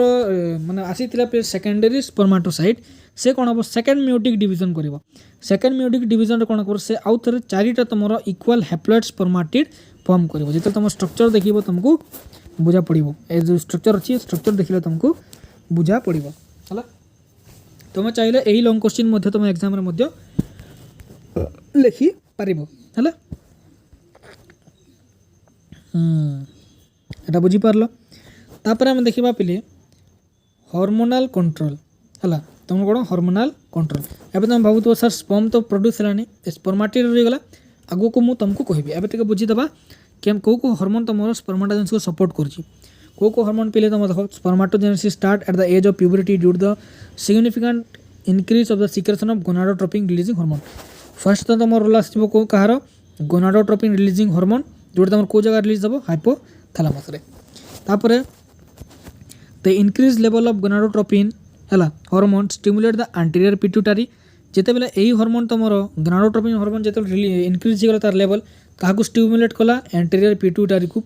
माने आसीथिला पे सेकेंडरी स्पर्माटोसाइट से कोन हम सेकंड मियोटिक डिवीजन करिवो। सेकंड मियोटिक डिवीजन रे कोन कर से आउ थरे चारिटा तुमर इक्वल हैप्लॉइड स्पर्माटिड फॉर्म करिवो। जेते तुम स्ट्रक्चर देखिबो तुमको बुझा पड़िवो। ए जो स्ट्रक्चर अछि स्ट्रक्चर देखिले तुमको बुझा पड़िवो हला। तुम चाहिले एही लॉन्ग क्वेश्चन मध्ये तुम एग्जाम रे मध्ये लिखि पारिबो हला। एटा बुझी पारलो। तापर हम देखिबा पिले हार्मोनल कंट्रोल हला। तुम कोन हार्मोनल कंट्रोल एबे तुम भाबु तो सर स्पर्म तो प्रोड्यूस हलानी स्पर्माटिड रे गला आगो को मु तुमको कहबी। एबे तक बुझी दबा केम को हार्मोन तमरो स्पर्माटोजेनेसिस को सपोर्ट करछि। को हार्मोन पिले तुम देखो spermatogenesis start at the age of puberty due to the significant increase of the secretion of gonadotropin releasing hormone. First तो तुम रोल आसीबो को कहार गोनाडोट्रोपिन रिलीजिंग हार्मोन जोटा तुम को जगह रिलीज हबो हाइपोथैलेमस रे। तापरे the increase level of gonadotropin हला hormone stimulate the anterior pituitary. जेते बेले एही हार्मोन तमरो गोनाडोट्रोपिन हार्मोन जेते इंक्रीज हिगला तार लेवल काहाकू स्टिमुलेट कला एंटीरियर पिट्यूटरी को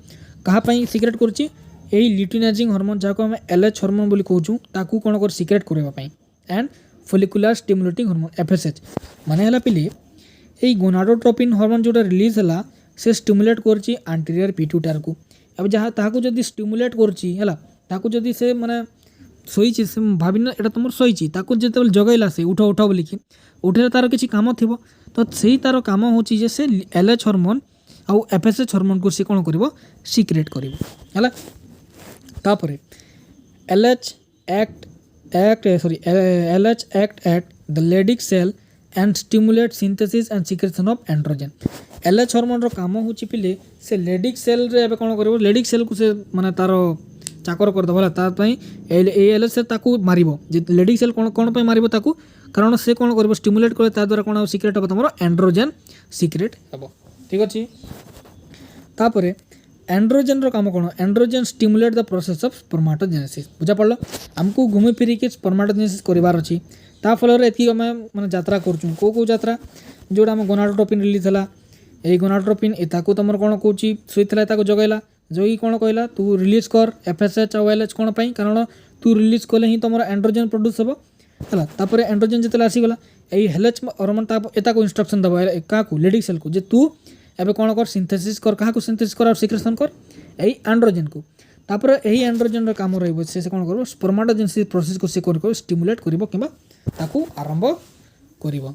कहा पई सीक्रेट करछि एही ल्यूटिनाइजिंग हार्मोन जाको हम एलएच हार्मोन बोली कहउछु ताकू कोन कर सीक्रेट करबा पई and follicular stimulating hormone FSH माने हला पिले एही गोनाडोट्रोपिन हार्मोन जोटा रिलीज हला से स्टिमुलेट करछि एंटीरियर पिट्यूटरी को। अब जहाँ ताकू जदि स्टिमुलेट करछि हला ताकू जदि से माने सोईछि से भाबिना एटा तुमर सोईछि ताकू जेते जगैला से उठ उठ बोली कि उठे तार किछि काम थिबो तो सेही तार काम होछि जे से एलएच हार्मोन आउ एफएसएच हार्मोन को से कोन करिवो सीक्रेट करिवो हला। तापरे LH act at the Leydig cell and stimulate synthesis and secretion of androgen. LH hormone रो काम होछि पिले से लेडिक सेल रे एबे कोन करिवो लेडिक सेल को से माने तारो चाकर कर दबला ता पई एलएच से ताकू मारिबो। जे लेडिक सेल कोन पई मारिबो ताकू कारण से कोन करिवो स्टिमुलेट करे ता द्वारा कोन सीक्रेट हबो तमरो एंड्रोजन सीक्रेट हबो ठीक अछि। तापरे एंड्रोजन रो काम कोन androgen stimulate the process of spermatogenesis. बुझा पड़लो हमको घूमी फिरी के स्पर्माटोजेनेसिस करिवार अछि ता फल रे एति हम माने यात्रा करछु को यात्रा जोडा हम गोनाडोट्रोपिन रिलीज हला ए गोनाडोट्रोपिन ए ताकू तमर कोन कहउची सुइथला ताकू जगैला जोई कोन कहला तू रिलीज कर एफएसएच और एलएच कोन पई कारण तू रिलीज कोले ही तमर एंड्रोजन प्रोड्यूस हबो हला। तापरे एंड्रोजन जेतला आसी गला ए हेलएच हार्मोन ता एता को इंस्ट्रक्शन दबो का को लेडिक सेल को जे तू एबे कोन कर सिंथेसिस कर कहा को सिंथेसिस कर और सीक्रेशन कर ए एंड्रोजन को। तापरे एही एंड्रोजन रो काम रहइबो से कोन करबो स्पर्माटोजेनेसिस प्रोसेस को से कर स्टिमुलेट करिवो किबा ताकू आरंभ करिवो।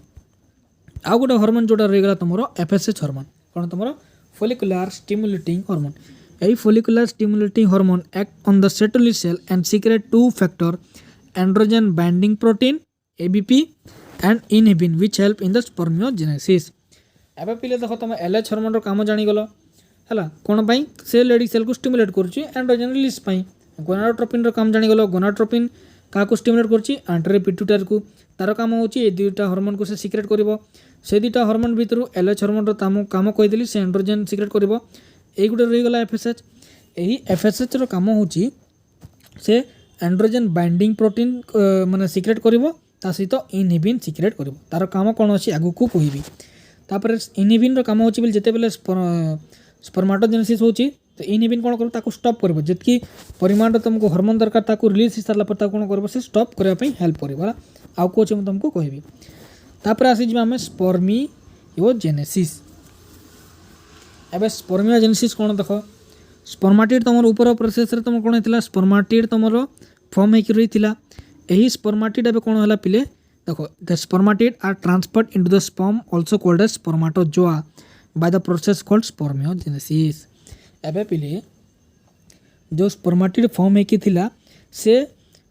आ गोटे हार्मोन जोटा रही गला तुमरो एफएसएच हार्मोन कोन तुमरो फोलिकुलर स्टिमुलेटिंग हार्मोन। एही follicular stimulating hormone act on the Sertoli cell and secrete two factor androgen binding protein ABP and inhibin which help in the spermiogenesis. एबे पिले देखो तुम एलएच हार्मोन रो काम जानि गलो हला कोन पई से लेडी सेल को स्टिमुलेट करछि एंड्रोजन रिलीज पई। गोनाडोट्रोपिन रो काम जानि गलो गोनाडोट्रोपिन का को स्टिमुलेट करछि एंटीरियर पिट्यूटरी को तार काम होछि ए दुईटा हार्मोन को से सीक्रेट करिवो। से दुईटा हार्मोन भितरु एलएच हार्मोन रो काम कहि देली से एंड्रोजन सीक्रेट करिवो। एई गुटे रही गला एफएसएच एही एफएसएच रो काम होछि से एंड्रोजन बाइंडिंग प्रोटीन माने सीक्रेट करिवो ता सहित इनहिबिन सीक्रेट करिवो। तार काम कोन अछि आगु को कहिबी। तापर इनहिबिन रो काम होछि बिल जेते बेले स्पर्माटोजेनेसिस होछि तो इनहिबिन कोन करबो ताको स्टॉप करबो जेतकी परिमाण रो तुमको हार्मोन दरकार ताको रिलीज हि सरला पर ता कोन करबो से स्टॉप करबा पई हेल्प करबो आ को छ हम तुमको कहबी। तापर आसी जिमा हम स्पर्मियोजेनेसिस। एबे स्पर्मियोजेनेसिस कोन देखो स्पर्माटिड तमर ऊपर प्रोसेस रे तुम कोन हितला स्पर्माटिड तमर फॉर्म हे रही थिला एही स्पर्माटिड एबे कोन हला पिले देखो the spermatid are transferred into the sperm also called as spermatozoa by the process called spermiogenesis. एबे पिले जो स्पर्माटिड फॉर्म हे थिला से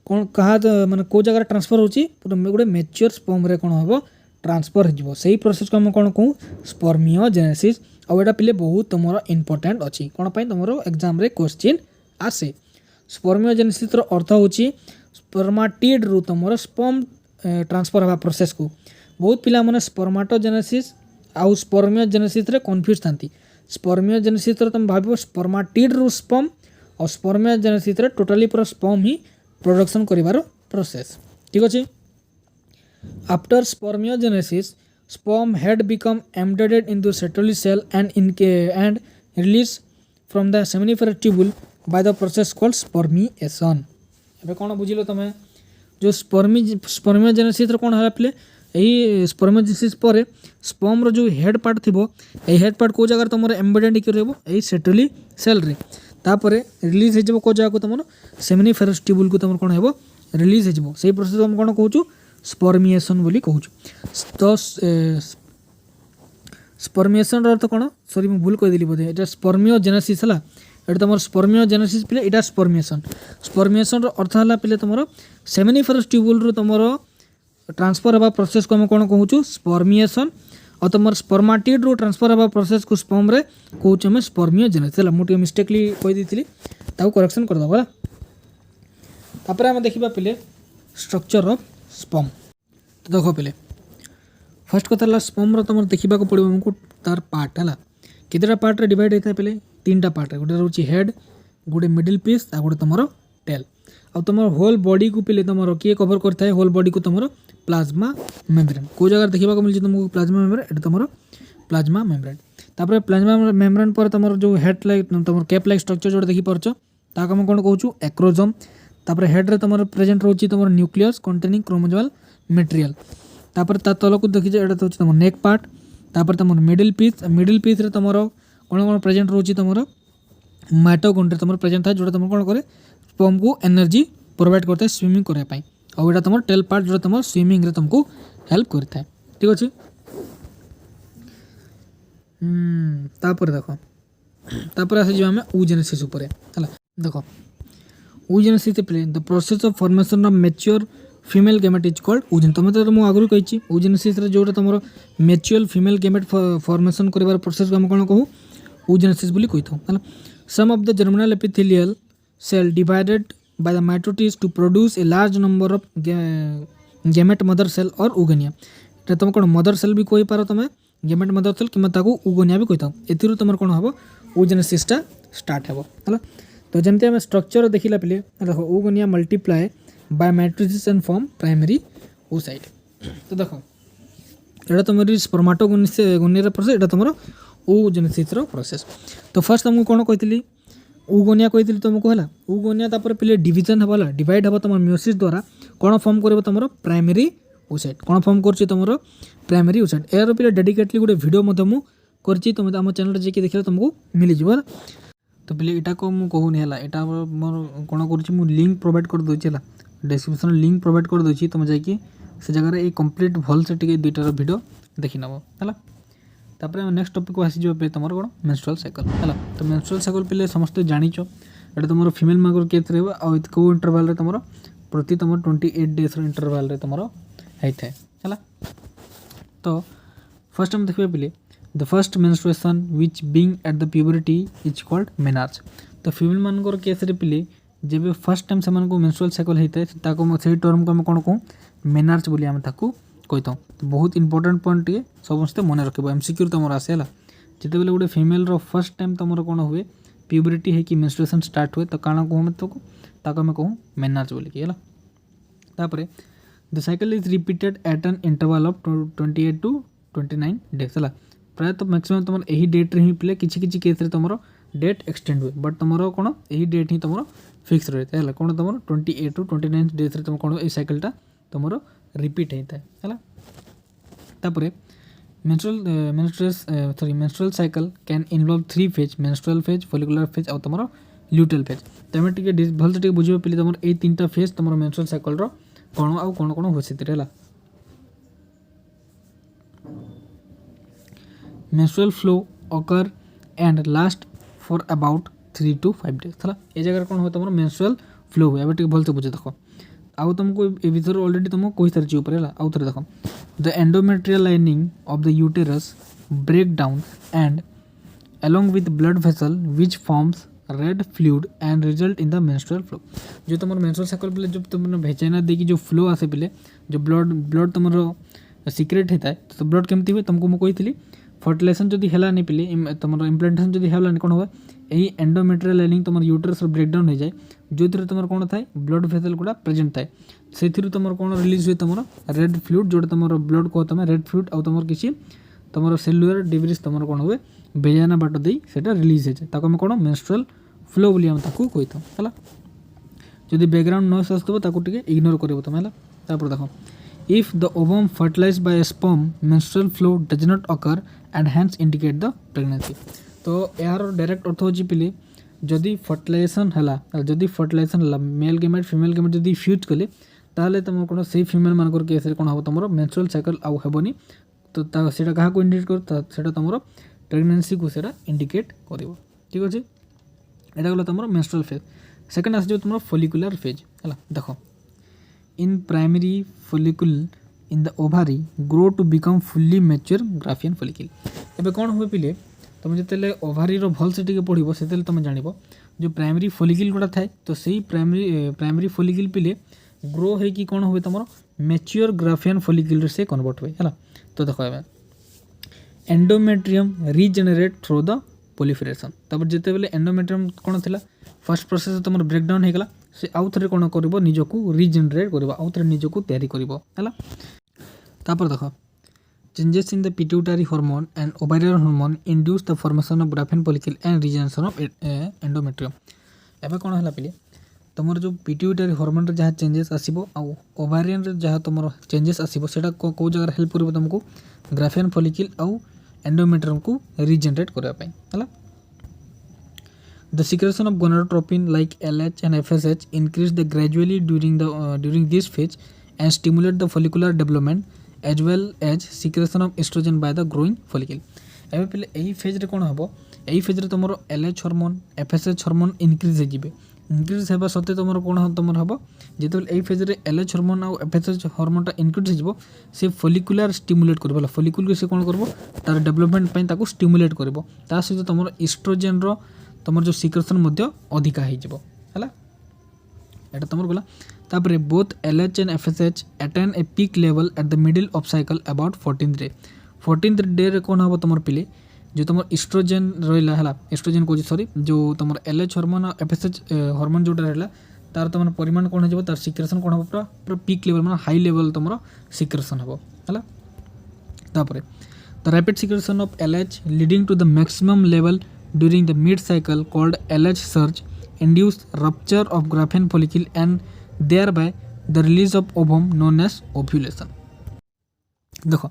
कोन कहा माने को जगह ट्रांसफर होची पूरा गोटे मैच्योर स्पर्म रे कोन हबो ट्रांसफर हो सही प्रोसेस को हम कोन कहू स्पर्मियोजेनेसिस। आ एटा पिले बहुत तुमरो इंपोर्टेंट अछि कोन पई तुमरो एग्जाम रे क्वेश्चन आसे। स्पर्मियोजेनेसिस रो अर्थ होची स्पर्माटिड रु तुमरो स्पर्म ट्रांसफर हवा प्रोसेस को बहुत पिला माने स्पर्माटोजेनेसिस आउ स्पर्मियोजेनेसिस रे कंफ्यूज थांती। स्पर्मियोजेनेसिस रो तुम भाबिबो स्पर्माटिड रु स्पर्म और स्पर्मियोजेनेसिस रे टोटली पूरा स्पर्म ही प्रोडक्शन करिवार प्रोसेस ठीक अछि। After spermiogenesis sperm had become embedded into Sertoli cell and released from the seminiferous tubule by the process called spermiation। ଏବେ କ'ଣ ବୁଝିଲ ତମେ ଯେଉଁ ସ୍ପର୍ମିଓଜେନେସିସ୍ର କ'ଣ ହେଲା ପିଲେ ଏହି ସ୍ପର୍ମିଓଜେନେସିସ୍ ପରେ ସ୍ପର୍ମର ଯେଉଁ ହେଡ଼୍ ପାର୍ଟ ଥିବ ଏହି ହେଡ଼୍ ପାର୍ଟ କେଉଁ ଜାଗାରେ ତୁମର ଏମ୍ବେଡେଡ୍ ହେଇକି ରହିବ ଏହି ସେଟୋଲି ସେଲ୍ରେ ତାପରେ ରିଲିଜ୍ ହେଇଯିବ କେଉଁ ଜାଗାକୁ ତୁମର ସେମିନିଫେରସ୍ ଟ୍ୟୁବୁଲ୍କୁ ତୁମର କ'ଣ ହେବ ରିଲିଜ୍ ହେଇଯିବ ସେଇ ପ୍ରୋସେସ୍ ଆମେ କ'ଣ କହୁଛୁ ସ୍ପର୍ମିଏସନ୍ ବୋଲି କହୁଛୁ। ତ ସ୍ପର୍ମିଏସନ୍ର ଅର୍ଥ କ'ଣ ସରି ମୁଁ ଭୁଲ କହିଦେଲି ବୋଧେ ଏଇଟା ସ୍ପର୍ମିଓଜେନେସିସ୍ ହେଲା এটা তোমার স্পর্মিওজেনেসিস পিলে এটা স্পর্মিয়েসনর অর্থ হল পিলে তোমার সেমিনিফেরস টিউবুলরু তোমার ট্রান্সফর হওয়া প্রোসেস को আমি কোণ कहूँ स्पर्मिएसन और तुम स्पर्माटिड्रु ट्रांसफर हवा प्रोसेस को स्पर्म कहूँ आम स्पर्मियोजेनेसिस है मुझे मिस्टेकली कहीदी ताकू करेक्शन करदेव है। तापर आम देखा पिले स्ट्रक्चर ऑफ स्पर्म। तो देख पिले फर्स्ट कथा है स्पर्म तुम देखा पड़ो आमको तार पार्ट है केतटा पार्ट रे डिवाइड होता है पिले तीनटा पार्ट गोटे रोचे हेड गोटे मिडिल पीस आ गोटे तुम टेल आ तुम होल बॉडी को पिले तुम किए कवर करता है होल बॉडी को तुम प्लाज्मा मेम्ब्रेन को जगह देखा मिलती तुमको प्लाज्मा मेम्ब्रेन ये तुम प्लाज्मा मेम्ब्रेन तापर प्लाज्मा मेम्ब्रेन पर तुम जो हेड लाइक तुम कैप लाइक स्ट्रक्चर जो देखिपार ताक आम कौन कहूँ एक्रोजोम तापर हेड रे तुम प्रेजेंट रोची तुम न्यूक्लियस कंटेनिंग क्रोमोसोमल मटेरियल तापर ता तल को देखी ये तो तुम नेक पार्ट तापर तुम मिडिल पीस रे तुम कौन कौन प्रेजेंट रोची तुम माइटोकॉन्ड्रिया तुम प्रेजेंट था जो तुम कौन करे स्पर्म को एनर्जी प्रोवाइड करता है स्विमिंग करने और यहाँ तुम टेल पार्ट जो तुम स्विमिंग रे तुमको हेल्प करता है ठीक अच्छे। तापर देख तापर आसी आम oogenesis उपर है देख oogenesis the process of formation of mature female gamete is called oogenesis तुम तो मुझे आगुरी कही oogenesis जो तुम मैच्योर फीमेल गेमेट फॉर्मेशन कर प्रोसेस को आम कौन कहूँ oogenesis बोली कही था। Some of the germinal epithelial cell divided by the mitosis to produce a large number of gamete mother cell or oogonia। এটা तुम कौन मदर सेल भी कही पार तुम गेमेट मदर सेल कि oogonia भी कही था एथिरु तुम कौन हम oogenesis टा स्टार्ट हे है। तो जमती आम स्ट्रक्चर देखला पिले देख oogonia multiply by matrices and form primary oocyte। तो देख ये तुम स्पर्माटोगोनिया प्रोसेस ये तुम oogenesis प्रोसेस। तो फर्स्ट तुमको कौन कही oogonia कही तुमको है oogonia तापर पिले डिवीजन हवा डिवाइड हवा तुम मियोसिस द्वारा कौन फॉर्म कर तुम प्राइमरी oocyte कौन फॉर्म कर तुम प्राइमरी oocyte यार पिले डेडिकेटली गोटे वीडियो कर तुम आम चैनल जाकि देखिए तुमको मिल जाए। तो पिले इटा को मुझे कहूनी है यहाँ मोर कौन कर लिंक प्रोवाइड कर दूसरी है डिस्क्रिप्शन लिंक प्रोवाइड कर दूसरी तुम जाकि से जगह ये कंप्लीट भल से दुईटार वीडियो देखी नब है। तापर नेक्स्ट टॉपिक को आसीज पे तुम कौन मेंस्ट्रुअल साइकिल है। तो मेंस्ट्रुअल साइकिल पे समस्त जानीच ये तुम फीमेल मांगर केस रहा कौ इंटरवाल तुम प्रति तुम 28 डेज इंटरवाल तुम होता है। तो फर्स्ट हम देखिए पिले the first menstruation which being at the puberty is called menarche. तो फीमेल मानकर केस रे पिले जब फर्स्ट टाइम से मेंस्ट्रुअल साइकिल होता है से टर्म को आम कौन कहूँ मेनार्च बोली आम ताकू कही था। तो बहुत इंपोर्टेंट पॉइंट ये समस्ते मन रख एमसीक्यू तुम आसे है जिते बेले गोटे फीमेल फर्स्ट टाइम तुम कौन हुए प्यूबरिटी है कि मेंस्ट्रुएशन स्टार्ट हुए तो कौन कहूँ ताको आम कहूँ मेनार्च बोलिकी है। तापर the cycle is repeated at an interval of 28 to 29 days है प्राय तो मैक्सिमम तुम यही डेट ही पिले किसी केस तुम डेट एक्सटेंड हुए बट तुम कौन यही डेट ही तुम फिक्स रही है कौन तुम 28 to 29 डेज तुम कौन ये साइकिलटा तुम रिपीट होता है। तापर menstrual cycle can involve 3 phase menstrual phase follicular phase और तुम ल्यूटेल फेज। तो आम भल से बुझे पे तुम ये 3टा फेज तुम मेंस्ट्रुअल साइकिल कौन आउ कौन कौन हो है। Menstrual flow occur and last for about 3 to 5 days है ये जगह कौन हो तुम मेंस्ट्रुअल फ्लो हुए अब भल से बुझे देख आउ तुमको ये भर ऑलरेडी तुमको कही सारी ऊपर है आउ थे देख the endometrial lining of the uterus break down and along with blood vessel which forms red fluid and result in the menstrual flow। जो तुम मेंस्ट्रुअल साइकिल पे जब तुम भेजाइना देखी जो फ्लो आसे पे जो ब्लड तुम सिक्रेट होता है तो ब्लड केमती हुए तुमको मुझे कही फर्टिलाइजेशन जदि है नहीं पे तुम इम्प्लांटेशन जदि है कौन हुए यही एंडोमेट्रियल लाइनिंग तुम यूट्रस ब्रेकडाउन हो जाए जो तुम कौन थाए ब्लड भेसल गुड़ा प्रेजेंट थाए से तुम कौन रिलीज हुए तुम रेड फ्लूइड जो तुम ब्लड कह तुम रेड फ्लूइड आउ तुम किसी तुम सेलुलर डिब्रिज तुम कौन हुए बेजाना बाट दे रिलीज हो जाए आम कौन मेंस्ट्रुअल फ्लो बोली आम ताकू कही था जदि बैकग्राउंड नॉइस आसुव ताकू इग्नोर कर तुम है देख if the ovum fertilize by sperm menstrual flow does not occur and hence indicate the pregnancy तो यार डायरेक्ट अर्थ होची पिले जदि फर्टिलाइजेशन है जदि फर्टिलाइजेशन है मेल गेमेट फीमेल गेमेट जदि फ्यूज कले ताले तुम कौन से फीमेल मानकर केस कौन हम तुम मेंस्ट्रुअल साइकिल आउ हेबनी तो सेटा क्या इंडिकेट कर तुम प्रेगनेंसी को सेटा इंडिकेट कर ठीक अच्छे यहाँ गला तुम मेंस्ट्रुअल फेज सेकेंड आस तुम फॉलिकुलर फेज है देख in primary follicle in the ovary grow to become fully mature Graafian follicle एबे कौन हुए पिले तुम जिते ओभारी भल से पढ़ो से तुम जान जो प्राइमरी फॉलिकल गुड़ा थाए तो सही प्राइमरी फॉलिकल पिले ग्रो है कि कौन हुए तुम मैच्योर ग्राफियन फॉलिकल से कन्वर्ट हुए है तो देख endometrium regenerate through the proliferation तब जिते बेले एंडोमेट्रियम कौन थी फर्स्ट प्रोसेस तुम ब्रेकडाउन होगा से आउ थे कौन कर निजक रिजेनेरेट कर आउ थे निजक तैयारी कर देख changes in the pituitary hormone and ovarian hormone induce the formation of Graafian follicle and regeneration of endometrium एबे कौन है पे तुम जो पिट्यूटरी हार्मोन जहाँ चेंजेस आसो आउ ओवारियन जहाँ तुम चेंजेस आसो से कौ जगह हेल्प कर तुमको ग्राफियन फॉलिकल आउ एंडोमेट्रियम को रिजेनेरेट करने है The secretion of gonadotropin like LH and FSH increase the gradually during this phase and stimulate the follicular development as well as secretion of estrogen by the growing follicle. एबे पहले यही phase रे कौन हम यही phase रे तुम LH hormone FSH hormone increase हो इनक्रीज होगा सत्ते तुम कौन तुम हम जिते यही फेज रे LH हार्मोन और FSH हार्मोनटा इनक्रीज हो से फॉलिकुलर स्टिमुलेट कर फॉलिकुल को से कौन कर तार डेवलपमेंट ताको स्टिमुलेट कर सहित तुम इस्ट्रोजेन रो तुम जो सिक्रेशन अधिका है तुम गला तापर both LH and FSH attain a peak level at the middle of cycle about 14th day रे कौन हम तुम पिले जो तुम इस्ट्रोजेन रहा है इस्ट्रोजेन कौन सॉरी जो तुम LH हार्मोन और FSH हार्मोन जोटा रहा तार तुम परिमाण कौन हो तार सिक्रेशन कौन हम पूरा पीक लेवल माने हाई लेवल तुम सिक्रेशन हम है तापर the rapid secretion of LH leading to the maximum level during the mid cycle called LH surge induce rupture of Graafian follicle and thereby the release of ovum known as ovulation. देखो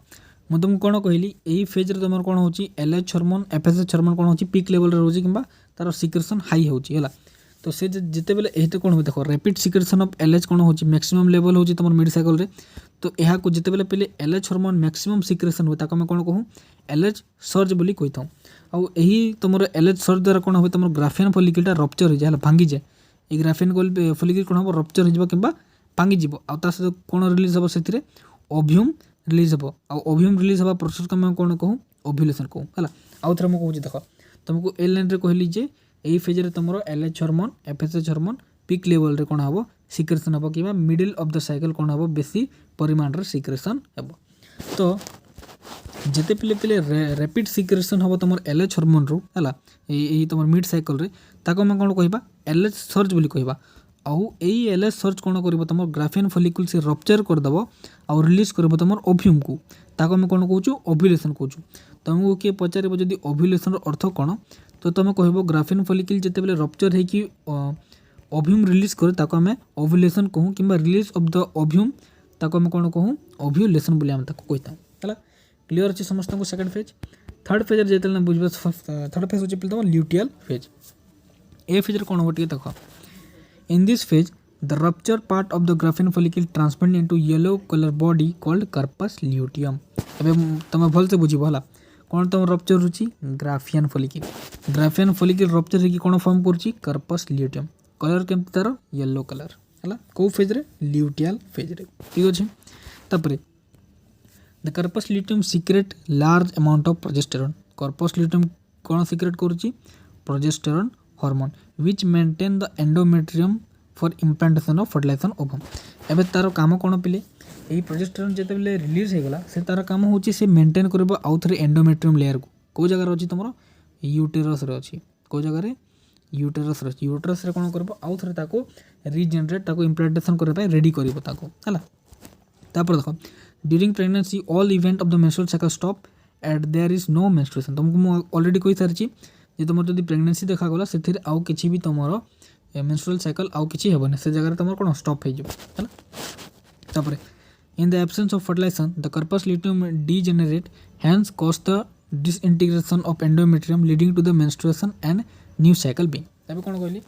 मैं तुमको कौन कहली यही phase रे तुम कौन होची LH हार्मोन FSH हार्मोन कौन होची पीक लेवल रे होची किंबा तार सिक्रेशन हाई होची है तो से जिते बेले एते कौन हो देखो रैपिड सिक्रेशन ऑफ LH कौन होची मैक्सिमम लेवल होची तुम मिड साइकिल रे तो यहाँ को जिते बेले पहले LH हार्मोन मैक्सिमम सिक्रेशन हुए ताको मैं कौन कहूँ LH सर्ज बोली कही था आउ यही तुम LH सर्ज द्वारा कौन हो तुम ग्राफियन फॉलिकलटा रप्चर हो जाए भांगी जाए ये ग्राफियन फॉलिकल कौन हम रप्चर हो कि भांगी जीव आ सहित कौन रिलीज हम से ओव्यूम रिलीज हम ओव्यूम रिलीज हवा प्रोसेस को मैं कौन कहूँ ओव्यूलेशन कहूँ है आउ थे मुझे देख तुमको ए लाइन रे कहली जे यही फेज रे तुम LH hormone FSH hormone peak level रे कौन हम सिक्रेशन हम कि मिडिल ऑफ द साइकिल कौन हम बेसी परिमाण रे सिक्रेशन हम तो जिते पिले पिले रैपिड सिक्रेशन हम तुम LH हार्मोन रू है यही तुम मिड साइकिल रे ताको मैं कौन कहबा LH सर्ज बोली कहबा आउ यही LH सर्ज कौन कर तुम ग्राफियन फॉलिकल से रप्चर करदेव आउ रिलीज कर तुम ओव्यूम को ताको मैं कौन कहूँ ओव्यूलेशन कहूँ तुमको किए पचार जदि ओव्यूलेशन अर्थ कौन तो तुम कह ग्राफियन फॉलिकल जिते बेले रप्चर हो ओव्यूम रिलीज करे ताको आम ओव्यूलेशन कहूँ कि रिलीज ऑफ द ओव्यूम ताको आम कौन कहूँ ओव्यूलेशन बोली आम ताको कही था क्लियर अच्छे समस्त को सेकेंड फेज थर्ड फेज जो बुझे थर्ड फेज हो तुम ल्यूटियल फेज ए फेज कौन हम देख in this phase the rupture part of the graafian follicle transferred into yellow colour body called corpus luteum एवं तुम भल से बुझ है कौन तुम रप्चर रुचि ग्राफियन फॉलिकल रप्चर हो कौन फॉर्म कर कार्पस ल्यूटियम कलर केमती तार येलो कलर है कौ फेज रे ल्यूटियल फेज रे ठीक अच्छे तापर the corpus luteum secrete large amount of progesterone corpus luteum कौन सीक्रेट करुच्ची progesterone hormone which maintain the endometrium for implantation of fertilization ovum एबे तार काम कौन पिले यही प्रोजेस्टेरोन जिते बेले रिलीज होगला से तार काम होची से मेंटेन करबो आउ थरे एंडोमेट्रियम लेयर को जगह अच्छी तुम यूटेरस रे अच्छी कौ जगह यूटेरस रही यूटेरस कौन कर आउ थे रिजेनरेट इम्प्लांटेशन करने रेडी कर तापर देख during pregnancy all event of the menstrual cycle stop at there is no menstruation तुमको मुझे ऑलरेडी कही सारी जे तुम जब प्रेगनेंसी देखागला से आउ कि भी तुम मेंस्ट्रुअल साइकिल आउ कि हेनी से जगह तुम कौन स्टॉप हो in the absence of fertilization the corpus luteum degenerate hence cause the disintegration of endometrium leading to the menstruation and new cycle being एबे कौन कहली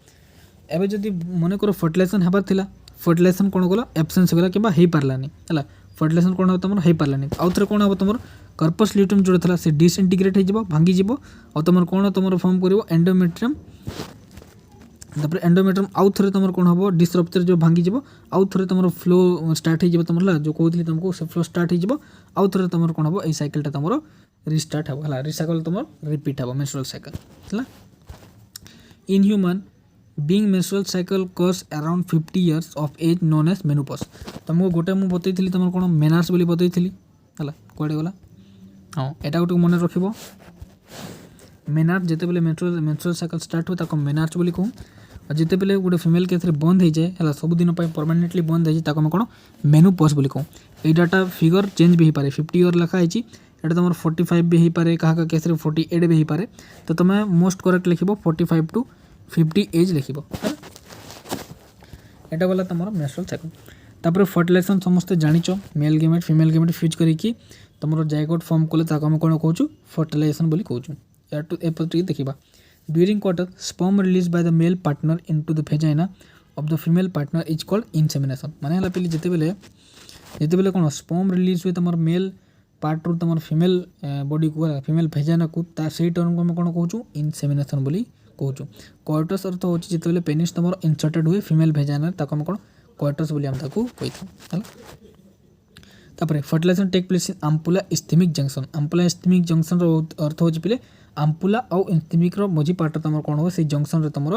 एबे जदि मन कर फर्टिलाइजेशन हेबार थिला फर्टिलाइजेशन कौन गला एब्सेंस होगा कि हो पारानी है फर्टिलाइजेशन कौन हम तुम हो पारानी आउ थे कौन हम तुम कर्पस ल्यूटियम जोड़ा था से डिसइंटीग्रेट हो भांगी और तुम कौन तुम फॉर्म कर एंडोमेट्रियम तापर एंडोमेट्रियम आउ थे तुम कौन हम डिसरप्चर जो भांगी आउ थे तुम फ्लो स्टार्ट हो तुम जो कहती तुमको से फ्लो स्टार्ट हो आउ थे तुम कौन हम ये साइकिल तुम रिस्टार्ट हम है रिसाइकल तुम रिपीट हम मेंस्ट्रुअल साइकिल है in human being menstrual cycle cause around 50 years of age known as menopause तुमको गोटे मुझे बतई तुम कौन मेनार्स बोली बतई है कौड़े गला हाँ यहाँ गोटे मन रख मेनार्स जिते बेले मेंस्ट्रुअल साइकिल स्टार्ट हो ताको मेनार्स बोली कहूँ और जिते बेले गोटे फीमेल केस बंद हो जाए है सबुदिन परमानेंटली बंद हो जाए कौन मेनोपॉज बोली कहूँ ये डाटा फिगर चेंज भी हो पाए 50 year लिखाई ये तुम 45 भी हो पाए क्या केस 48 भी हो पाए तो तुम मोस्ट करेक्ट लिख 45 to 50 एज लिख एटा गला तुम मेंस्ट्रुअल साइकिल तापर फर्टिलाइजेशन समस्ते जानिच male gamete female gamete fuse करिकी तुम जाइगोट फॉर्म कले आम कौन कहूँ फर्टिलाइजेशन बोली कहूँ एपटे देखा during quarter sperm release by the male partner into the vagina of the female partner is called insemination माने हला पे जिते बेले कौन स्पर्म रिलीज हुए तुम मेल पार्ट रू तुम फीमेल बॉडी को फीमेल वेजाइना को से टर्म को आम कौन कहूँ इनसेमिनेशन बोली कहूँ कोइटस अर्थ हूँ जिते बेले पेनिस तुम इंसर्टेड हुए फीमेल भेजाना ताको हम कौन कोइटस बोली हम ताको कही था तापर fertilization take place in ampulla isthmic junction ampulla isthmic junction अर्थ हूँ पे आम्पुला आउ इस्थेमिक मझी पार्ट तुम कौन हो से जंक्शन रे तुम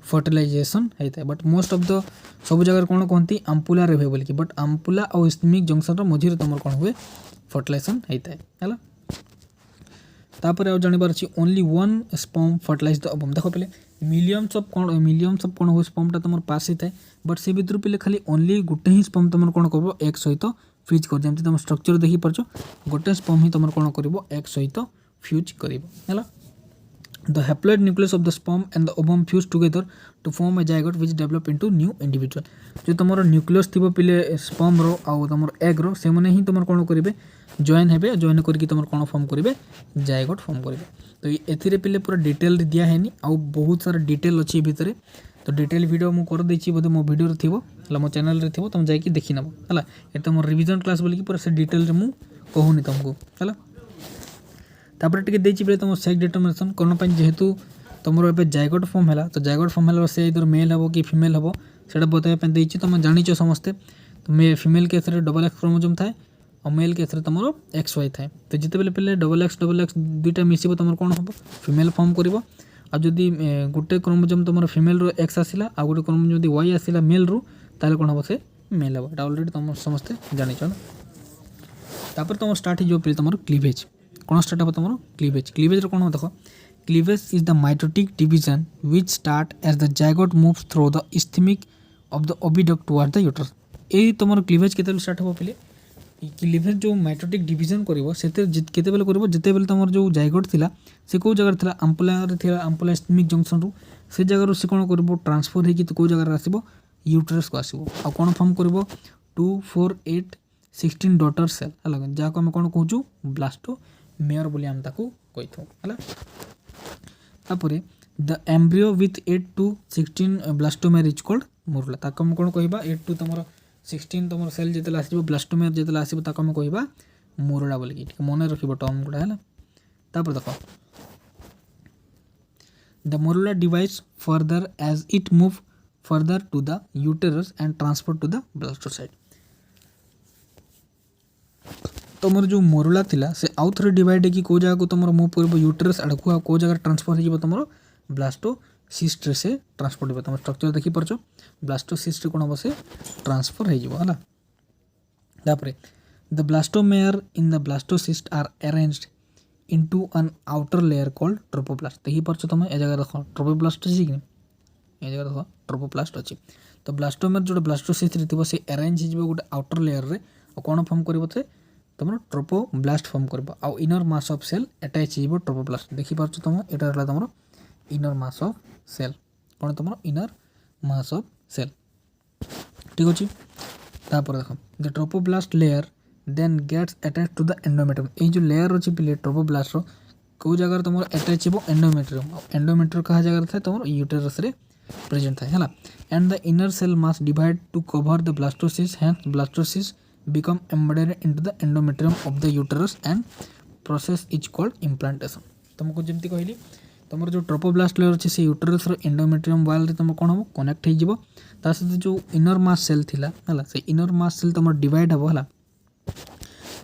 फर्टिलाइजेशन होता है but most of the sub जगह कौन कहती आम्पुला रे हुए बोलिकी बट आम्पुला आउ इस्थेमिक जंक्शन मझी तुम कौन हुए फर्टिलाइजेशन होता है तापर आउ जानिबार अछि only one sperm fertilize the ovum देखो पहले मिलियम्स ऑफ कौन हो स्पर्मटा तुम पास होता है बट से भितर पे खाली ओनली गोटे ही स्पर्म तुम कौन कर एक सहित फ्यूज कर जमी तुम स्ट्रक्चर देखी पार्छ गोटे स्पर्म ही तुम कौन कर एक सहित फ्यूज कर the haploid nucleus of the sperm and the ovum fuse together to form a zygote which develop into new individual जो तुम न्यूक्लियस थी पे स्पर्म रो आउ तुम एग रो से मैंने ही तुम कौन करेंगे जॉइन हे जॉइन करके तुम कौन फॉर्म करेंगे जाइगोट फॉर्म करेंगे तो ये पे पूरा डिटेल दिया है आउ बहुत सारा डिटेल अच्छी भितर तो डिटेल वीडियो मुझे कर देछि बोधे मो वीडियो थी मो चैनल रे थी तुम जाकि देखी नब है ये तुम रिविजन क्लास बोलिकी पूरा से डिटेल मुझे कहूनी तुमको है तापर टिके देछि बेले तुम सेक्स डिटरमिनेशन करने जेहेतु तुम ए जाइगोट फॉर्म है तो जाइगोट फॉर्म है से इधर मेल हम कि फीमेल हम से बताइए देछि तुम जानिच समस्ते तो female case double x chromosome थाए और मेल केस तुम एक्स वाई थाए तो जिते बेले पे डबल एक्स दुईटा मिस तुम कौन हम फीमेल फॉर्म कर आदि गोटे क्रोमोजोम तुम फीमेल रो एक्स आसला आ गोटे क्रोमोजोम जब वाई आसला मेल रू ताले कौन हम से मेल हम ऑलरेडी तुम समस्ते जानिच तापर तुम स्टार्ट हो तुम क्लीवेज कौन स्टार्ट हम तुम क्लीवेज क्लीवेज कौन हो देख cleavage is the mitotic division which start as the zygote moves through the isthmic of the oviduct toward the uterus ये तुम क्लीवेज केते स्टार्ट हो पे क्लीवेज जो माइटोटिक डिवीजन करते बेले तुम जो जाइगोट थिला से कौ जगह थिला आम्पुला इस्थेमिक जंक्शन रू से जगह से कौन कर ट्रांसफर होगी तो कौ जगह आसो यूट्रस को आसो आ कौन फॉर्म कर 2, 4, 8, 16 डॉटर सेल है जहाँ को आम कौन कहूँ ब्लास्टो मेयर बोली आम ताकू कही है तापर the embryo with 8 to 16 blastomere is called morula ताको हम कौन कहबा 8 to तुम 16 तुम सेल जिते आसो ब्लास्टोमेयर जिते आसो ताको हम कहबा मोरुला बोलिकी मन रख टर्म गुड़ा है तापर देख the morula divides further as it move further to the uterus and transfer to the blastocyte तुम जो मोरुला थिला से आउ थे डिवाइड कि कौ जगह को तुम मूव कर यूटेरस आड़ को कौ जगह ट्रांसफर हो तुम ब्लास्टोसिस्ट से ट्रांसफर हो तुम स्ट्रक्चर देखी पार्छ ब्लास्टोसिस्ट कौन हम से ट्रांसफर हो the blastomere in the blastocyst are arranged into an outer layer called trophoblast देखी पार्छ तुम ए जगह देख ट्रोपोब्लास्ट कि ये जगह देखो ट्रोपोप्लास्ट अच्छी। तो ब्लास्टोमेर जो ब्लास्टोसिस्ट थी से अरेंज हो गोटे आउटर लेयर रे कौन फॉर्म कर तुम ट्रोपोब्लास्ट फॉर्म कर inner mass of cell attach हो ट्रोपोप्लास्ट देखिपार तुम यहाँ तुम इनर मास ऑफ सेल कौन तुम इनर मास ऑफ सेल ठीक अच्छे। तापर देख the trophoblast layer then gets attach to the endometrium ये जो लेयर अच्छी पे ट्रोपोब्लास्ट कौ जगह तुम अटैच हो एंडोमेट्रियम एंडोमेट्रियम कहा जगह था तुम यूटेरस रे प्रेजेंट था है and the inner cell mass divide to cover the blastocyst hence blastocyst become embedded into the endometrium of the uterus and process is called implantation। तुमको जमती कहली तुम जो ट्रोपोब्लास्ट लेयर अच्छे से यूटेरस एंडोमेट्रियम वाल तुम कौन हम कनेक्ट हो सहित जो इनर मास सेल थिला है से इनर मास सेल तुम डिवाइड हम है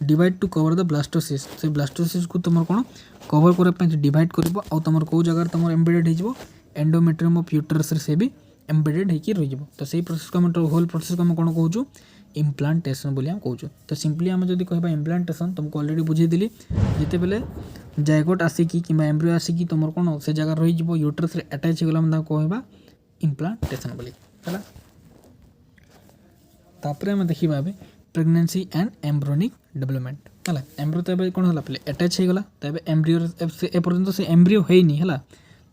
divide to cover the blastocyst से ब्लास्टोसिस्ट को तुम कौन कवर करने डिवाइड कर तुम कौ जगह तुम एम्बेडेड हो एंडोमेट्रियम ऑफ यूटेरस से भी एम्बेडेड होकर रही तो सही प्रोसेस को हम होल प्रोसेस को हम कौन कहूँ इम्प्लांटेशन बोली हम कहूँ। तो सिंपली आम जब कह इम्प्लांटेशन तुमको अलरेडी बुझेदी जिते बेले जायगोट आसिकी कि एम्ब्रियो आसिकी तुम कौन से जगह रही यूटेरस रे अटैच होगा कहवा इम्प्लांटेशन बोली है। तापर आम देखा प्रेगनेंसी एंड एम्ब्रोनिक डेवलपमेंट है एम्ब्रियो तो कौन है पे अटैच होगा तो एम्ब्रियो एपर्यंत से एम्ब्रियो होनी है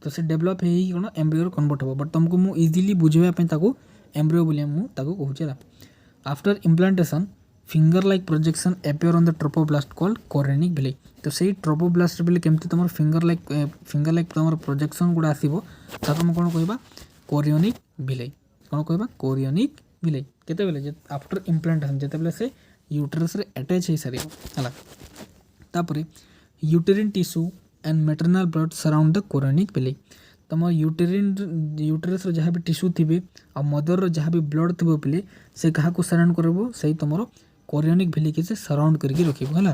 तो से डेभलप हो कौन एम्ब्रियो कन्वर्ट हो बट तुमको मुझे इजिली बुझापी एम्ब्रियो बोली मुझे after implantation finger like projection appear on the trophoblast called chorionic village. तो सही ट्रोपोब्लास्ट विलेज केमती तुम फिंगर लाइक तुम प्रोजेक्शन गुड़ा आसो तुम कौन कह कोरियोनिक विलेज कौन कह कोरियोनिक विलेज केते आफ्टर इम्प्लांटेशन जिते से यूटेरस रे अटैच हो सारी है तापर यूटेरिन tissue and maternal blood surround the chorionic village तुम यूटेरस जहाँ भी टिश्यू थे आ मदर जहाँ भी ब्लड थी पे से क्या सराउंड कर सही तुम कोरियोनिक विलेज के से सराउंड करके रख है।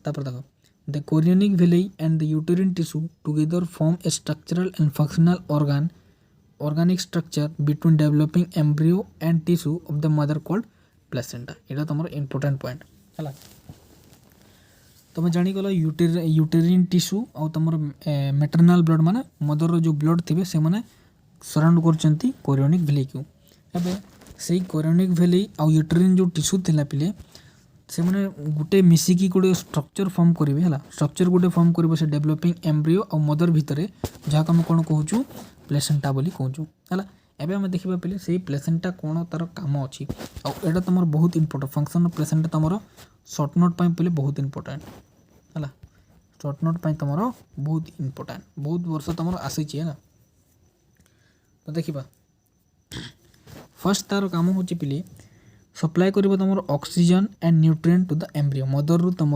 तापर देख the chorionic village and the यूटेरिन tissue together form A structural and functional organic structure between developing embryo and tissue of the mother called placenta. यहाँ तुम इंपोर्टेंट पॉइंट है तुम जागल यूटेरिन टिश्यू और तुम मैटरनल ब्लड माने मदर जो ब्लड थे से मैंने सराउंड कर कोरियोनिक विलेज को एवं से कोरियोनिक विलेज आउ यूटेरिन जो टिश्यू थिला पिले से मैंने गोटे मिसिकी गोटे स्ट्रक्चर फॉर्म करेंगे है स्ट्रक्चर गोटे फॉर्म कर से डेवलपिंग एम्ब्रियो और मदर भितर जहाँ आम कौन कहूँ प्लेसेंटा बोली कहूँ है एवं आम देखा पे से प्लेसेंटा कौन तार कम अच्छी आटा तुम बहुत इंपोर्टेंट फंक्शन ऑफ प्लेसेंटा तुम सर्ट नोट पे बहुत इंपोर्टेंट है सर्ट नोट तुम बहुत इंपोर्टेंट बहुत वर्ष तुम आसी है तो देखा फर्स्ट तार काम हूँ पिले सप्लाई कर तुम oxygen and nutrient to the embryo mother रु तुम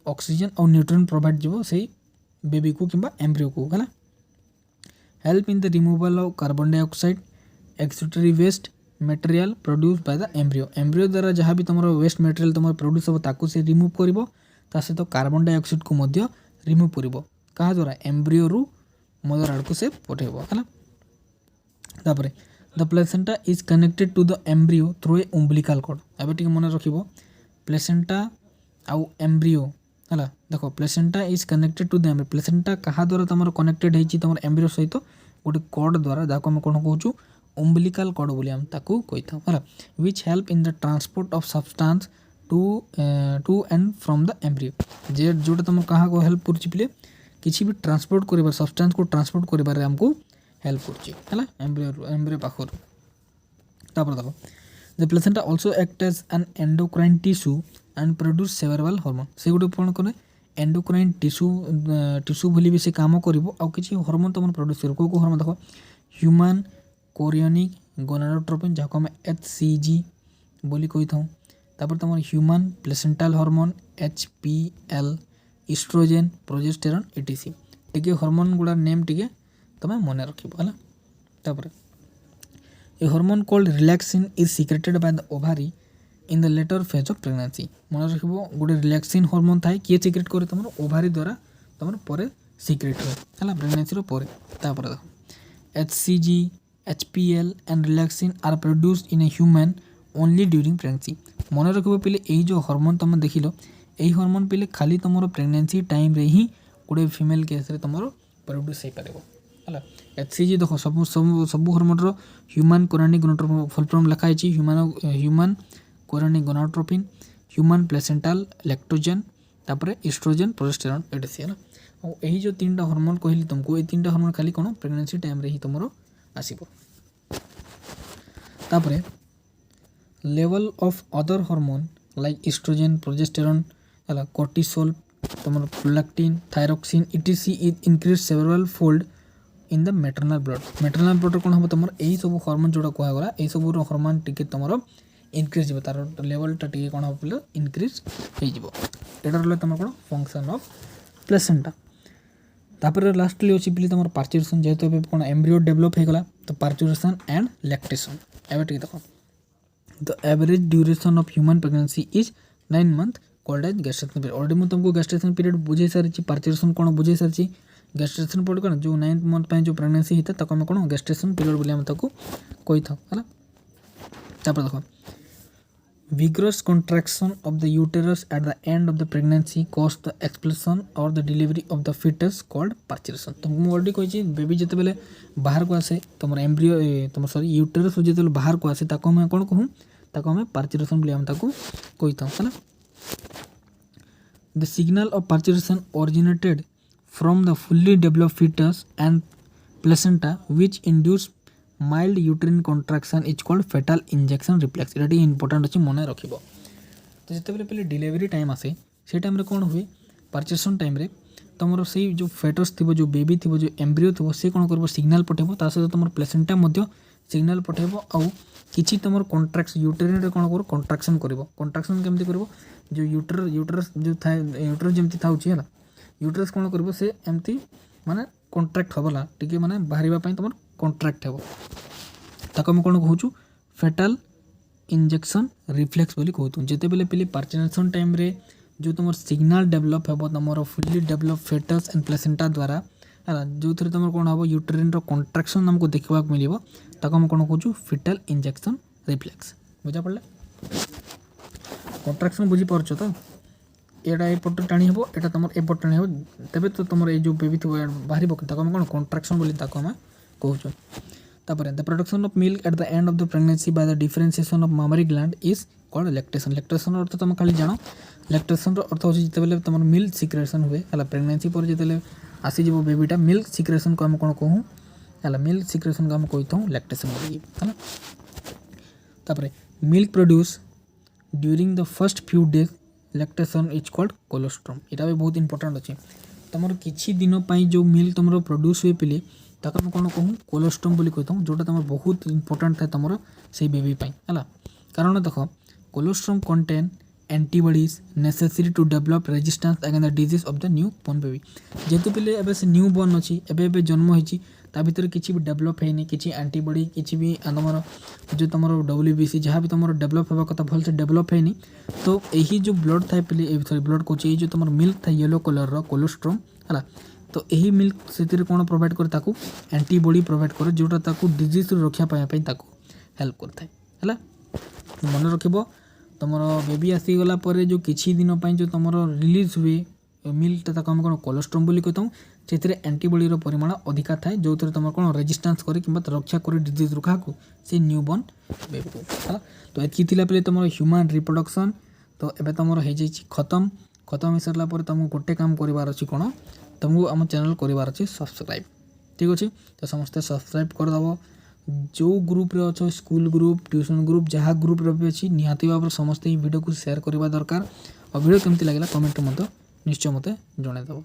ऑक्सीजन और न्यूट्रिएंट प्रोवाइड जीव से बेबी को कि एम्ब्रियो को है help in the removal of carbon dioxide excretory waste material produce by the embryo embryo द्वारा जहाँ भी तुम वेस्ट मटेरियल तुम प्रोड्यूस हो ताकू से रिमूव कर सहित कार्बन डाइऑक्साइड को रिमूव कर क्या द्वारा एम्ब्रियो रु मदर आड़ को से पठेब है। The placenta is connected to the embryo through a umbilical cord एवं टी मन रख प्लेसेंटा आउ एम्ब्रियो है देख placenta is connected to the embryo placenta क्या द्वारा तुम कनेक्टेड होती तुम एम्ब्रियो सहित गोटे कॉर्ड द्वारा जहाँ आम कौन कहूँ उम्बिलिकल कॉर्ड बोली हम ताकू कही था है which help in the transport of substance to and from the embryo जे जोटा तुम क्या हेल्प कर किसी भी ट्रांसपोर्ट कर सब्सटेंस को ट्रांसपोर्ट कर आमको हेल्प कर एम्ब्रियो पाखर। तापर देख the placenta also act as an endocrine tissue and produce several hormone से गोटे कौन कौन एंडोक्राइन टिश्यू भली भी से काम कर किसी हार्मोन तुम प्रोड्यूस कर कौ हार्मोन देख ह्यूमन कोरियोनिक गोनाडोट्रोपिन जहाँ आम HCG बोली कही था तापर तुम human placental hormone HPL estrogen progesterone etc टी हार्मोन गुड़ा नेम टी तुम मन रख है। A hormone called relaxin is secreted by the ovary in the later phase of pregnancy मन रख गोटे रिलैक्सिन हार्मोन थाए किए सिक्रेट करे तुम ओवारी द्वारा तुम पर सिक्रेट हुए है प्रेगनेंसी पर देख HCG HPL and relaxin are produced in a human only during pregnancy मन रख पे यही जो हार्मोन तुम देख लो यही हार्मोन पे खाली तुम प्रेगनेंसी टाइम रे ही गोटे फीमेल केस रे तुम प्रोड्यूस हो पार है HCG देख सब सब सब hormone human chorionic gonadotropin full form लिखा है human chorionic gonadotropin human placental lactogen तापर एस्ट्रोजेन प्रोजेस्टेरॉन एटा सी है और यही जो 3टा हार्मोन कहली तुमको ये 3टा हार्मोन खाली कौन प्रेगनेंसी टाइम रे ही तुमरो आसीबो तापर level of other hormone like estrogen progesterone है कोर्टिसोल तुम prolactin thyroxine ETC is increase several fold in the maternal blood कौन हम तुम यही सब हार्मोन जोड़ा कहगला यही सब हार्मोन टिके तुम इनक्रीज हो तार लेवलटा टी कौन हम इनक्रीज हो तुम कौन फंक्शन ऑफ प्लेसेंटा तापर लास्टली अच्छी पिली तुम पार्चुरेशन जेहेतु कौन एम्ब्रियो डेवलप होगा तो पार्चुरेशन एंड लैक्टेशन एवं टी देख the average duration of human pregnancy is 9 month called as gestation period already मुझे तुमको गेस्टेशन पीरियड बुझे सारी पार्चुरेशन कौन बुझे सारी गेस्टेशन पीरियड कौन जो 9th मंथ जो प्रेगनेंसी होता है आम कौन गेस्टेशन पीरियड बोली आम कही था देख vigorous contraction of the uterus at the end of the pregnancy cause the expulsion or the delivery of the fetus called parturition तुमको ऑलरेडी कही बेबी जिते बेले बाहर को आसे तुम एम्ब्रियो तुम सॉरी यूटेरस जिते बाहर को आसे ताको हम कौन कहूँ ताको हम पार्चुरेशन बोली हम ताको कही था है the signal of parturition originated from the fully developed fetus and placenta which induce mild uterine contraction is called fetal injection reflex ये इंपोर्टेंट अच्छे मन रख तो जिते पे डिलीवरी टाइम आसे से टाइम कौन हुए पार्चुरेशन टाइम तुम से जो फेटस थी जो बेबी थी जो एम्ब्रियो थी सी कौन कर सिग्नाल पठेब ता सहित तुम प्लेसेंटा सिग्नाल पठेब आउ कि तुम कंट्राक्शन यूटेरिन कौन कर कंट्राक्शन कर कंट्राक्शन केमती कर जो यूटरस जो था यूटरस जमी था यूटरस कौन कर एमती माने कंट्राक्ट हबला टी माने बाहर तुम कंट्राक्ट हेब ताको हम कौन कहूँ फेटाल इंजेक्शन रिफ्लेक्स बोली कहूँ जिते बेले पिली पार्चुरेशन टाइम रे जो तुम सिग्नाल डेवलप हेब तुम fully develop foetus and placenta द्वारा है जो थे तुम कौन हम यूटेरिन कंट्राक्शन आमको देखा मिले ताको हम कौन कहूँ फेटाल इंजेक्शन रिफ्लेक्स बुझा पड़े कंट्राक्शन बुझी पार्छ तो एटा एपट टाणी हे एटा तुम एपट टाणी हे तेज तो तुम ये जो बेबी थी बाहर ताको हम कौन कंट्राक्शन बोली ताको हम कहूँ तापर the production of milk at the end of the pregnancy by the differentiation of mammary gland is called lactation अर्थ तुम खाली जान लैक्टेशन अर्थ होची जिते बेले तुम मिल्क सिक्रेशन हुए है प्रेगनेंसी पर जिते आसीज बेबीटा मिल्क सिक्रेशन को हम कौन कहूँ है मिल्क सिक्रेशन को हम कही था लैक्टेशन बोली है तापर milk produce during the first few days lactation is called colostrum यहाँ भी बहुत इंपोर्टेंट अच्छे तुम किसी दिन जो मिल्क तुम प्रोड्यूस हुए पिली ताको हम कौन कहूँ कोलोस्ट्रम बोली कही था जोटा तुम बहुत इंपोर्टेंट था तुम से बेबी है कारण देख colostrum contain antibodies necessary to develop resistance against the disease of the new born baby जेहेतु पिले एबे से न्यू बॉर्न अच्छी एबे जन्म होती ता भीतर किसी भी डेवलप है किसी एंटीबॉडी किसी भी तुम जो तुम WBC जहाँ भी तुम डेवलप होगा कथा भल से डेवलप है तो यही जो ब्लड था पिले सॉरी ब्लड कौच ये जो तुम मिल्क था येलो कलर कोलोस्ट्रम है तो यही मिल्क से कौन प्रोवाइड करे एंटीबॉडी प्रोवाइड करे जोटा ताकू डिजीज रक्षा पाई हेल्प करता है मन रखिब तुम बेबी आसीगला जो किसी दिन जो तुम रिलीज हुए मिल्क ताको हम कौन कोलोस्ट्रम बोली कहता से एंटीबॉडी परिमाण अधिका थाए जो तुम कौन रेजिस्टेंस करे कि रक्षा करे डिजीज रुखा को से न्यू बॉर्न बेबी को है तो ये पे तुम ह्यूमन रिप्रोडक्शन तो ये तुम हो खत्म हो सारा तुमको गोटे काम करार अच्छी कौन तुमको आम चैनल करार अच्छे सब्सक्राइब ठीक अच्छे तो समस्ते सब्सक्राइब करदेव जो ग्रुप रे अच्छो स्कूल ग्रुप ट्यूशन ग्रुप जहाँ ग्रुप रे भी अच्छी निहाती भाव समस्ते वीडियो को शेयर करवा दरकार और वीडियो केमती लगे कमेंट मत निश्चय मत जनईदेव।